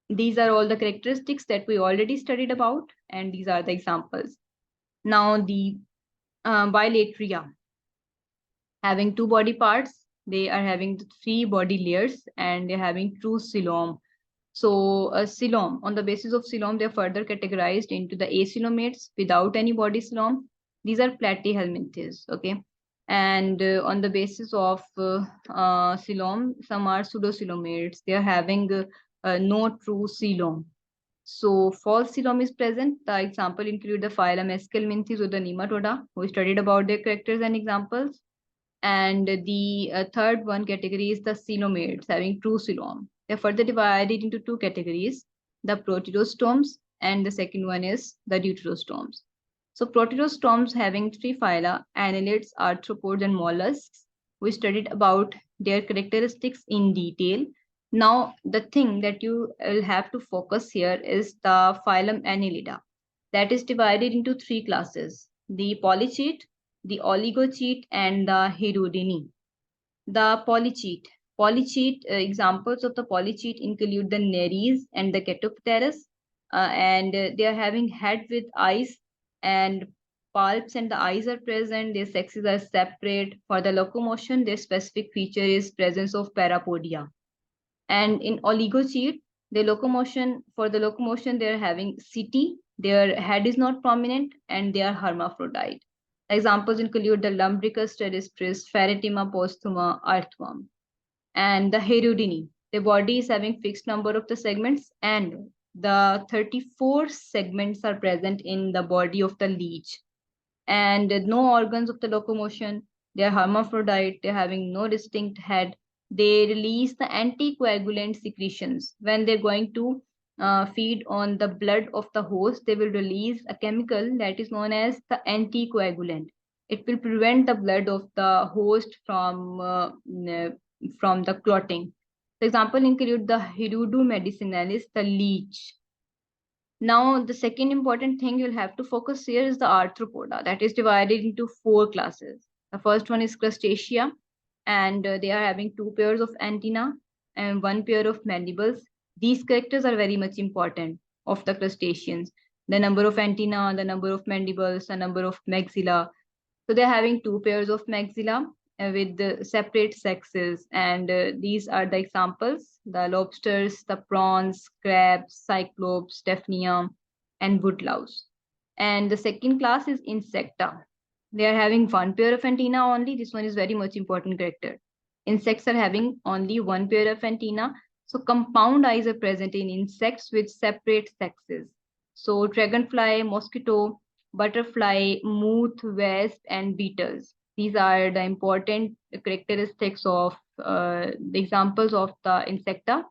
These are all the characteristics that we already studied about, and these are the examples. Now the bilateria, having two body parts, they are having three body layers, and they're having true coelom. So a coelom, on the basis of coelom, they're further categorized into the acoelomates without any body coelom. These are platyhelminthes, okay? And on the basis of coelom, some are pseudocoelomates. They're having no true coelom. So false coelom is present. The example include the phylum Esculminthes or the nematoda. We studied about their characters and examples. And the third one category is the coelomates having true coelom. They're further divided into two categories, the proterostomes, and the second one is the deuterostomes. So proterostomes having three phyla, annelids, arthropods, and mollusks. We studied about their characteristics in detail. Now, the thing that you will have to focus here is the phylum Annelida. That is divided into three classes, the polychaete, the oligochaete, and the Hirudini. The polychaete examples of the polychaete include the Nereis and the Catopteris, and they are having head with eyes and palps, and the eyes are present. Their sexes are separate. For the locomotion, their specific feature is presence of parapodia. And in oligochaete, for the locomotion, they're having city, their head is not prominent, and they are hermaphrodite. Examples include the Lumbricus terrestris, Ferretima posthuma, earthworm. And the Herudini, the body is having fixed number of the segments, and the 34 segments are present in the body of the leech. And no organs of the locomotion, they are hermaphrodite, they're having no distinct head. They release the anticoagulant secretions. When they're going to feed on the blood of the host, they will release a chemical that is known as the anticoagulant. It will prevent the blood of the host from the clotting. For example, include the Hirudo medicinalis, the leech. Now, the second important thing you'll have to focus here is the arthropoda, that is divided into four classes. The first one is crustacea, and they are having two pairs of antennae and one pair of mandibles. These characters are very much important of the crustaceans. The number of antennae, the number of mandibles, the number of maxilla. So they're having two pairs of maxilla with the separate sexes, and these are the examples: the lobsters, the prawns, crabs, cyclops, Daphnia, and woodlouse. And the second class is insecta. They are having one pair of antenna only. This one is very much important character. Insects are having only one pair of antenna. So compound eyes are present in insects with separate sexes. So dragonfly, mosquito, butterfly, moth, wasp, and beetles. These are the important characteristics of the examples of the insecta.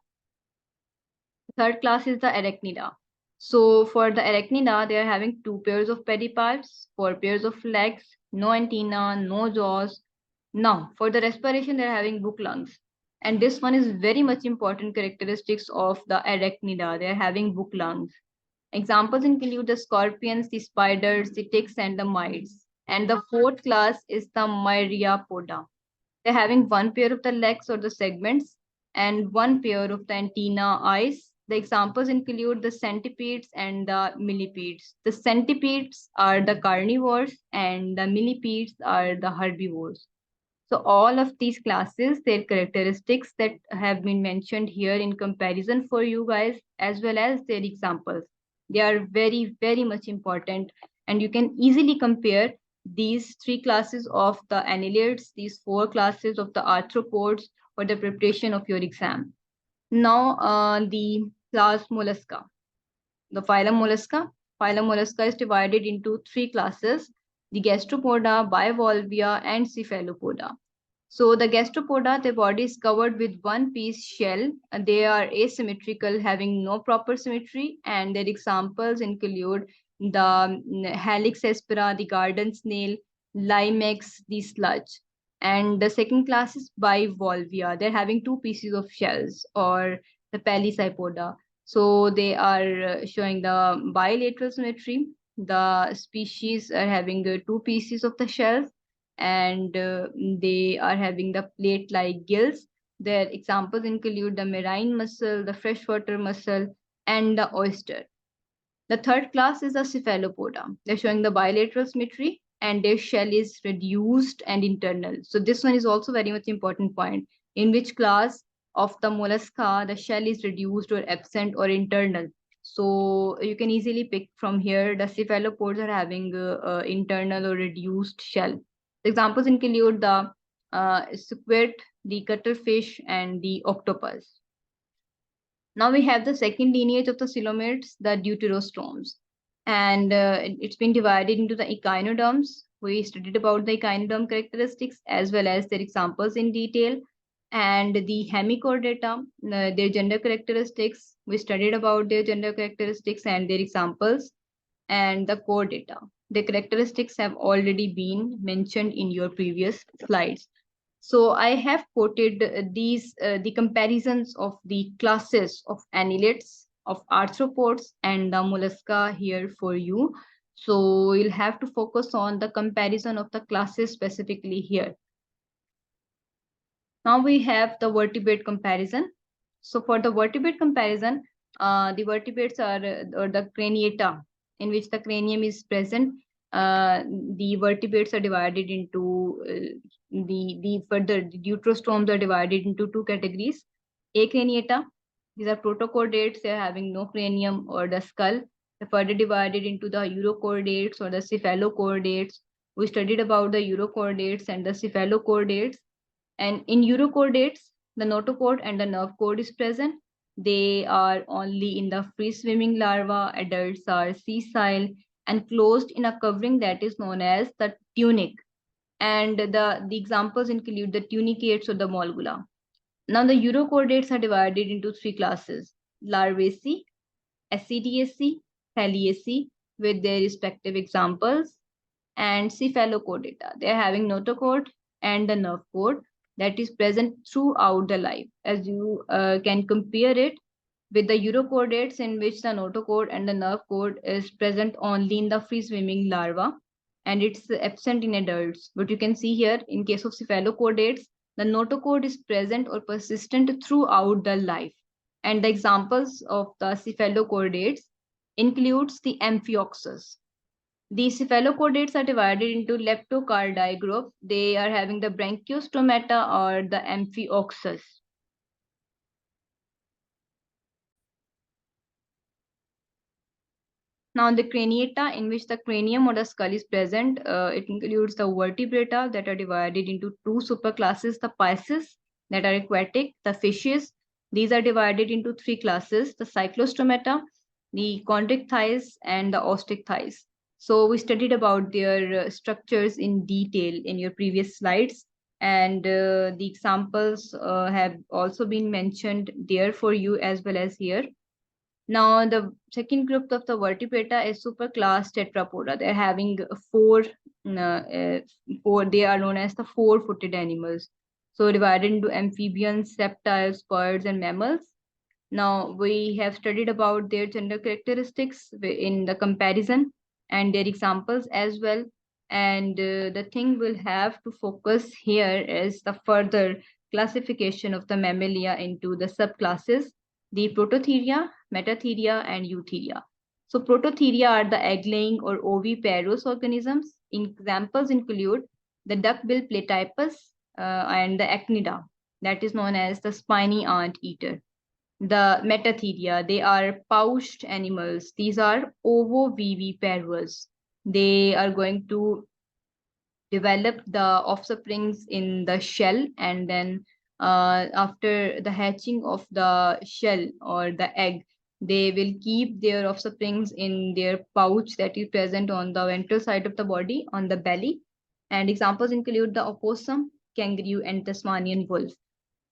Third class is the arachnida. So for the arachnida, they are having two pairs of pedipalps, four pairs of legs, no antenna, no jaws. Now, for the respiration, they're having book lungs. And this one is very much important characteristics of the arachnida. They're having book lungs. Examples include the scorpions, the spiders, the ticks, and the mites. And the fourth class is the myriapoda. They're having one pair of the legs or the segments and one pair of the antenna eyes. The examples include the centipedes and the millipedes. The centipedes are the carnivores and the millipedes are the herbivores. So all of these classes, their characteristics that have been mentioned here in comparison for you guys, as well as their examples. They are very, very much important, and you can easily compare these 3 classes of the annelids, these 4 classes of the arthropods for the preparation of your exam. Now, the class mollusca. The phylum mollusca. Phylum mollusca is divided into 3 classes: the gastropoda, bivalvia, and cephalopoda. So the gastropoda, their body is covered with one piece shell, and they are asymmetrical, having no proper symmetry, and their examples include the Helix aspera, the garden snail, Limex, the sludge. And the second class is bivalvia. They're having 2 pieces of shells, or the palisapoda. So they are showing the bilateral symmetry. The species are having 2 pieces of the shells, and they are having the plate-like gills. Their examples include the marine mussel, the freshwater mussel, and the oyster. The third class is the cephalopoda. They're showing the bilateral symmetry, and their shell is reduced and internal. So this one is also very much important point. In which class of the mollusca the shell is reduced or absent or internal? So you can easily pick from here. The cephalopods are having internal or reduced shell. The examples include the squid, the cuttlefish, and the octopus. Now we have the second lineage of the coelomates, the deuterostomes. And it's been divided into the echinoderms. We studied about the echinoderm characteristics as well as their examples in detail. And the hemichordata, their gender characteristics. We studied about their gender characteristics and their examples. And the chordata. The characteristics have already been mentioned in your previous slides. So I have quoted the comparisons of the classes of annelids, of arthropods, and the mollusca here for you. So you'll have to focus on the comparison of the classes specifically here. Now we have the vertebrate comparison. So for the vertebrate comparison, the vertebrates are or the craniata, in which the cranium is present. The vertebrates are divided into the deuterostomes are divided into 2 categories. Acraniata, these are protochordates. They are having no cranium or the skull. They're further divided into the urochordates or the cephalochordates. We studied about the urochordates and the cephalochordates. And in urochordates, the notochord and the nerve cord is present. They are only in the free-swimming larva. Adults are sessile and closed in a covering that is known as the tunic. And the examples include the tunicates or the molgula. Now the urochordates are divided into 3 classes: Larvaceae, Acidiaceae, Thaliaceae, with their respective examples, and cephalochordata. They are having notochord and the nerve cord that is present throughout the life. As you can compare it with the urochordates, in which the notochord and the nerve cord is present only in the free-swimming larva, and it's absent in adults. But you can see here, in case of cephalochordates, the notochord is present or persistent throughout the life. And the examples of the cephalochordates includes the Amphioxus. The cephalochordates are divided into leptocardi group. They are having the branchiostomata or the Amphioxus. Now the craniata, in which the cranium or the skull is present, it includes the vertebrata that are divided into 2 superclasses: the pisces that are aquatic, the fishes. These are divided into 3 classes: the cyclostomata, the chondric thighs, and the ostrich thighs. So we studied about their structures in detail in your previous slides, and the examples have also been mentioned there for you as well as here. Now, the second group of the vertebrata is superclass tetrapoda. They're having 4, they are known as the 4-footed animals. So divided into amphibians, reptiles, birds, and mammals. Now, we have studied about their gender characteristics in the comparison and their examples as well. And the thing we'll have to focus here is the further classification of the mammalia into the subclasses: the Prototheria, Metatheria, and Eutheria. So Prototheria are the egg-laying or oviparous organisms. Examples include the duckbill platypus and the Acnida, that is known as the spiny ant-eater. The Metatheria, they are pouched animals. These are ovoviviparous. They are going to develop the offsprings in the shell, and then after the hatching of the shell or the egg, they will keep their offsprings in their pouch that is present on the ventral side of the body, on the belly. And examples include the opossum, kangaroo, and Tasmanian wolf.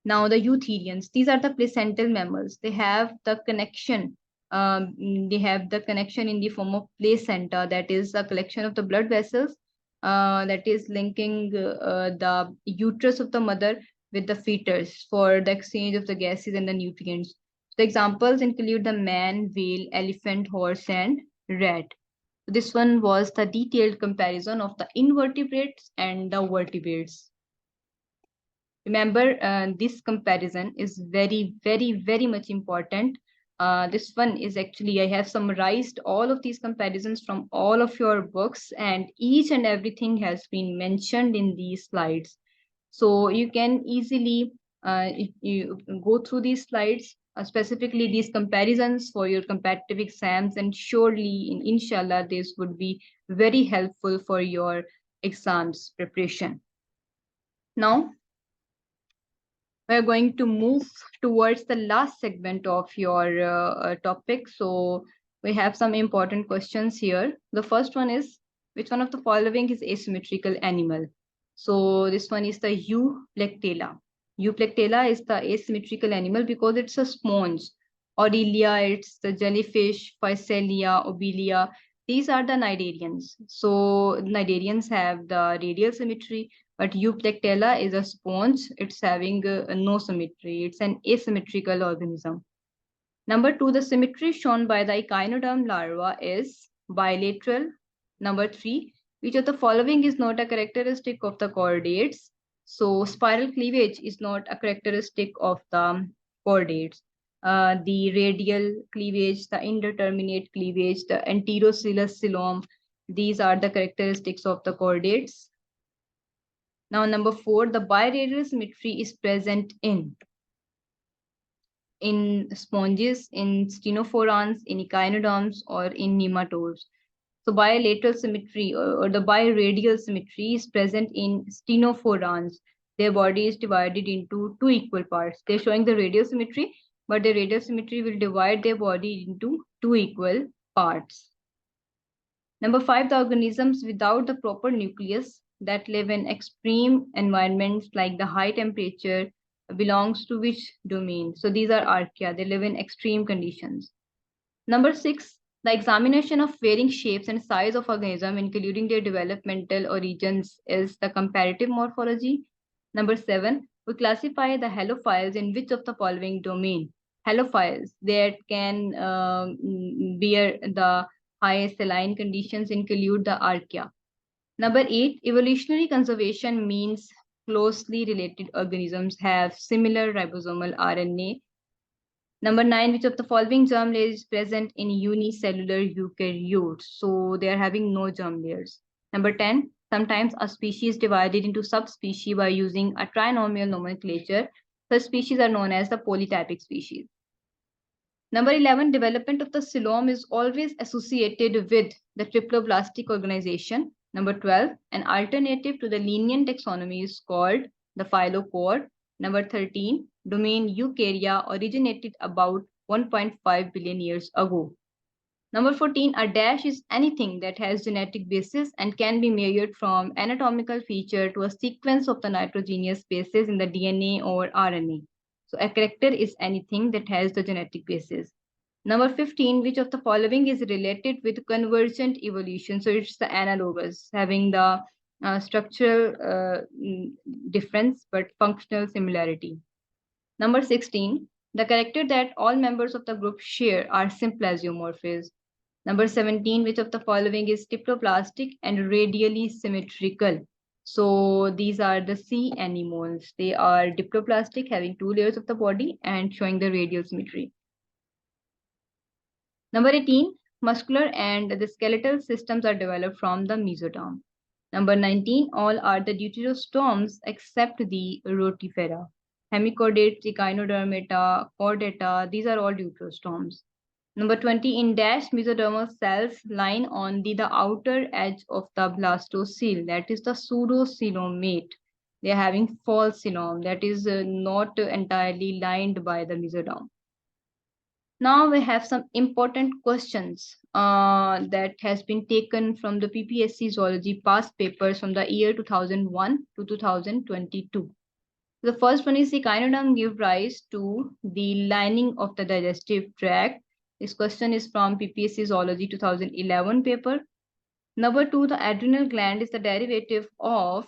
Now, the eutherians, these are the placental mammals. They have the connection. They have the connection in the form of placenta, that is a collection of the blood vessels that is linking the uterus of the mother with the fetus for the exchange of the gases and the nutrients. The examples include the man, whale, elephant, horse, and rat. This one was the detailed comparison of the invertebrates and the vertebrates. Remember, this comparison is very, very, very much important. This one is actually, I have summarized all of these comparisons from all of your books, and each and everything has been mentioned in these slides. So you can easily you go through these slides, specifically these comparisons for your competitive exams, and surely, inshallah, this would be very helpful for your exams preparation. Now, we're going to move towards the last segment of your topic. So we have some important questions here. The first one is, which one of the following is asymmetrical animal? So this one is the Euplectella. Euplectella is the asymmetrical animal because it's a sponge. Aurelia, it's the jellyfish, Physalia, Obelia. These are the cnidarians. So cnidarians have the radial symmetry, but Euplectella is a sponge. It's having no symmetry. It's an asymmetrical organism. Number 2, the symmetry shown by the echinoderm larva is bilateral. Number 3, which of the following is not a characteristic of the chordates? So spiral cleavage is not a characteristic of the chordates. The radial cleavage, the indeterminate cleavage, the anterocellus coelom, these are the characteristics of the chordates. Now, number 4, the biradial symmetry is present in sponges, in ctenophorans, in echinoderms, or in nematodes. So bilateral symmetry or the biradial symmetry is present in ctenophorans. Their body is divided into two equal parts. They're showing the radial symmetry, but the radial symmetry will divide their body into two equal parts. Number 5, the organisms without the proper nucleus that live in extreme environments like the high temperature belongs to which domain? So these are archaea. They live in extreme conditions. Number 6, the examination of varying shapes and size of organism, including their developmental origins, is the comparative morphology. Number 7, we classify the halophiles in which of the following domain? Halophiles that can bear the highest saline conditions include the archaea. Number 8, evolutionary conservation means closely related organisms have similar ribosomal RNA. Number 9, which of the following germ layer is present in unicellular eukaryotes? So they are having no germ layers. Number 10, sometimes a species is divided into subspecies by using a trinomial nomenclature. Such species are known as the polytypic species. Number 11, development of the coelom is always associated with the triploblastic organization. Number 12, an alternative to the lenient taxonomy is called the phylochord. Number 13, domain Eukarya originated about 1.5 billion years ago. Number 14, a dash is anything that has genetic basis and can be measured from anatomical feature to a sequence of the nitrogenous bases in the DNA or RNA. So a character is anything that has the genetic basis. Number 15, which of the following is related with convergent evolution? So it's the analogous, having the structural difference but functional similarity. Number 16, the character that all members of the group share are symplasiomorphisms. Number 17, which of the following is diploplastic and radially symmetrical? So these are the sea anemones. They are diploplastic, having two layers of the body and showing the radial symmetry. Number 18, muscular and the skeletal systems are developed from the mesoderm. Number 19, all are the deuterostomes except the rotifera. Hemichordates, echinodermata, chordata, these are all deuterostomes. Number 20, in dash mesodermal cells line on the outer edge of the blastocele, that is the pseudocoelomate. They are having false coelom, that is not entirely lined by the mesoderm. Now we have some important questions that has been taken from the PPSC Zoology past papers from the year 2001 to 2022. The first one is the echinoderm give rise to the lining of the digestive tract. This question is from PPSC Zoology 2011 paper. Number 2, the adrenal gland is the derivative of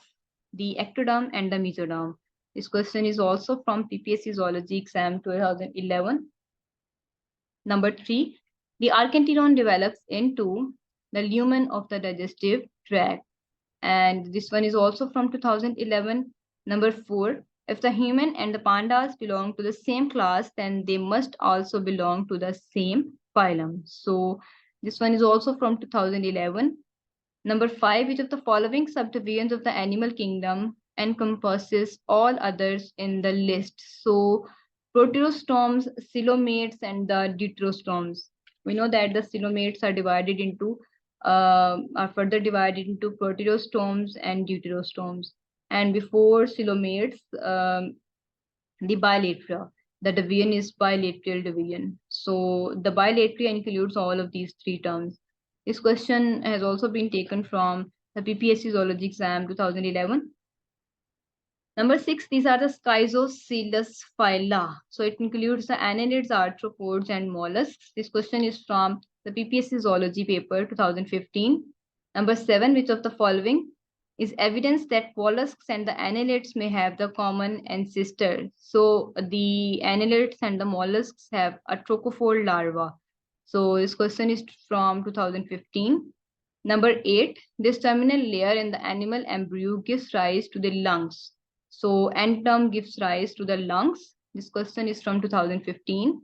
the ectoderm and the mesoderm. This question is also from PPSC Zoology exam 2011. Number 3, the archenteron develops into the lumen of the digestive tract. And this one is also from 2011. Number 4, if the human and the pandas belong to the same class, then they must also belong to the same phylum. So this one is also from 2011. Number 5, which of the following subdivisions of the animal kingdom encompasses all others in the list? So proterostomes, coelomates, and the deuterostomes. We know that the coelomates are divided into are further divided into proterostomes and deuterostomes. And before coelomates, the bilateral. The division is bilateral division. So the bilateral includes all of these three terms. This question has also been taken from the PPSC Zoology exam 2011. Number 6, these are the schizocoelous phyla. So it includes the annelids, arthropods, and mollusks. This question is from the PPSC Zoology paper 2015. Number 7, which of the following is evidence that mollusks and the annelids may have the common ancestor? So the annelids and the mollusks have a trochophore larva. So this question is from 2015. Number 8, this terminal layer in the animal embryo gives rise to the lungs. So endoderm gives rise to the lungs. This question is from 2015.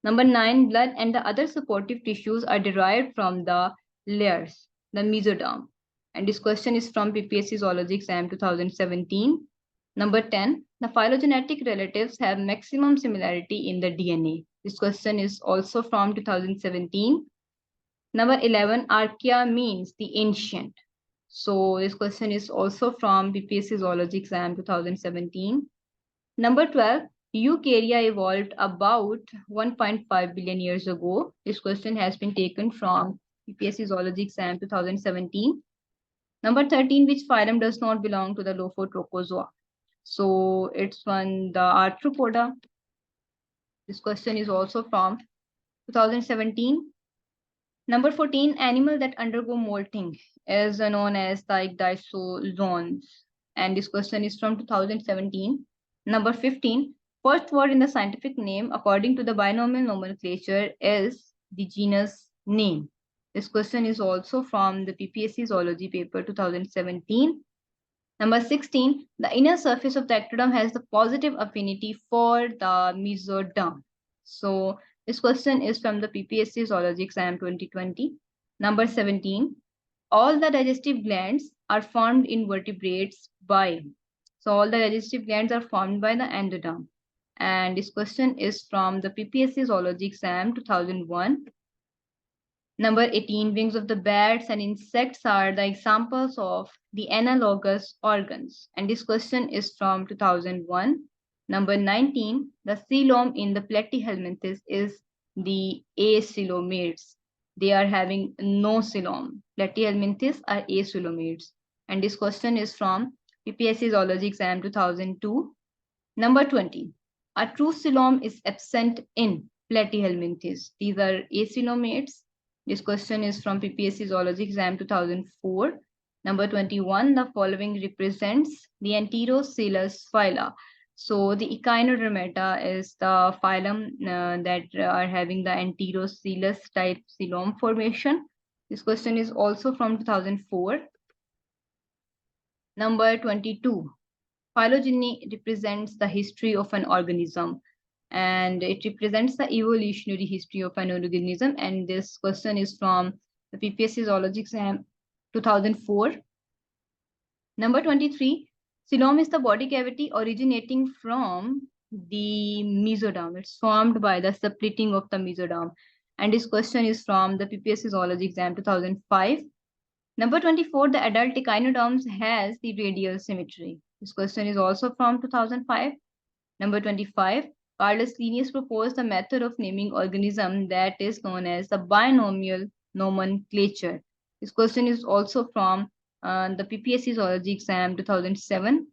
Number 9, blood and the other supportive tissues are derived from the layers, the mesoderm. And this question is from PPSC Zoology exam 2017. Number 10, the phylogenetic relatives have maximum similarity in the DNA. This question is also from 2017. Number 11, archaea means the ancient. So this question is also from PPSC Zoology exam 2017. Number 12, eukarya evolved about 1.5 billion years ago. This question has been taken from PPSC Zoology exam 2017. Number 13, which phylum does not belong to the Lophotrochozoa? So it's one, the Arthropoda. This question is also from 2017. Number 14, animal that undergo molting is known as the ecdysozoans. And this question is from 2017. Number 15, first word in the scientific name according to the binomial nomenclature is the genus name. This question is also from the PPSC Zoology paper 2017. Number 16, the inner surface of the ectoderm has the positive affinity for the mesoderm. So this question is from the PPSC Zoology exam 2020. Number 17, all the digestive glands are formed in vertebrates by. So all the digestive glands are formed by the endoderm. And this question is from the PPSC Zoology exam 2001. Number 18, wings of the bats and insects are the examples of the analogous organs. And this question is from 2001. Number 19, the coelom in the platyhelminthes is the acoelomates. They are having no coelom. Platyhelminthes are acoelomates. And this question is from PPSC Zoology exam 2002. Number 20, a true coelom is absent in platyhelminthes. These are acoelomates. This question is from PPSC Zoology exam 2004. Number 21, the following represents the enterocoelous phyla. So the Echinodermata is the phylum that are having the enterocoelous type coelom formation. This question is also from 2004. Number 22, phylogeny represents the history of an organism, and it represents the evolutionary history of an organism. And this question is from the PPSC Zoology exam 2004. Number 23, coelom is the body cavity originating from the mesoderm. It's formed by the splitting of the mesoderm. And this question is from the PPSC Zoology exam 2005. Number 24, the adult echinoderms has the radial symmetry. This question is also from 2005. Number 25, Carlos Linnaeus proposed the method of naming organism that is known as the binomial nomenclature. This question is also from the PPSC Zoology exam 2007.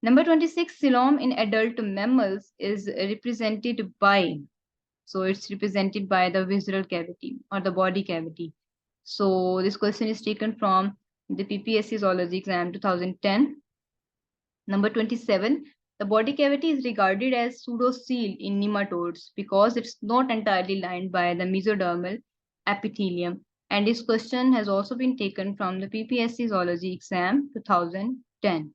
Number 26, coelom in adult mammals is represented by, so it's represented by the visceral cavity or the body cavity. So this question is taken from the PPSC Zoology exam 2010. Number 27, the body cavity is regarded as pseudocele in nematodes because it's not entirely lined by the mesodermal epithelium. And this question has also been taken from the PPSC Zoology exam 2010.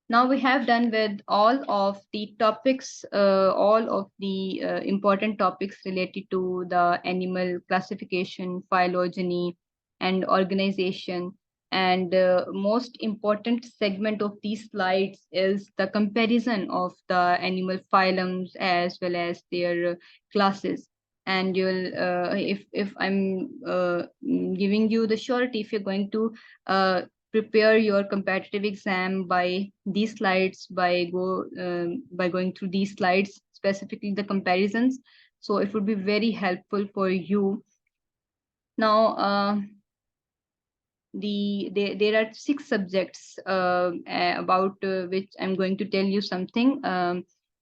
Now we have done with all of the topics, all of the important topics related to the animal classification, phylogeny, and organization. And most important segment of these slides is the comparison of the animal phylums as well as their classes. And you'll, if I'm giving you the surety, if you're going to prepare your competitive exam by these slides, by going through these slides, specifically the comparisons, so it would be very helpful for you. Now there are 6 subjects about which I'm going to tell you something.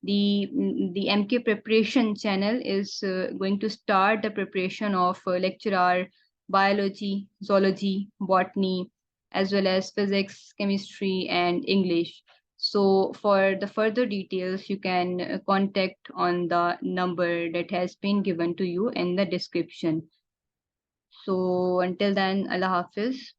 The MK preparation channel is going to start the preparation of lecture biology, zoology, botany, as well as physics, chemistry, and English. So for the further details, you can contact on the number that has been given to you in the description. So until then, Allah Hafiz.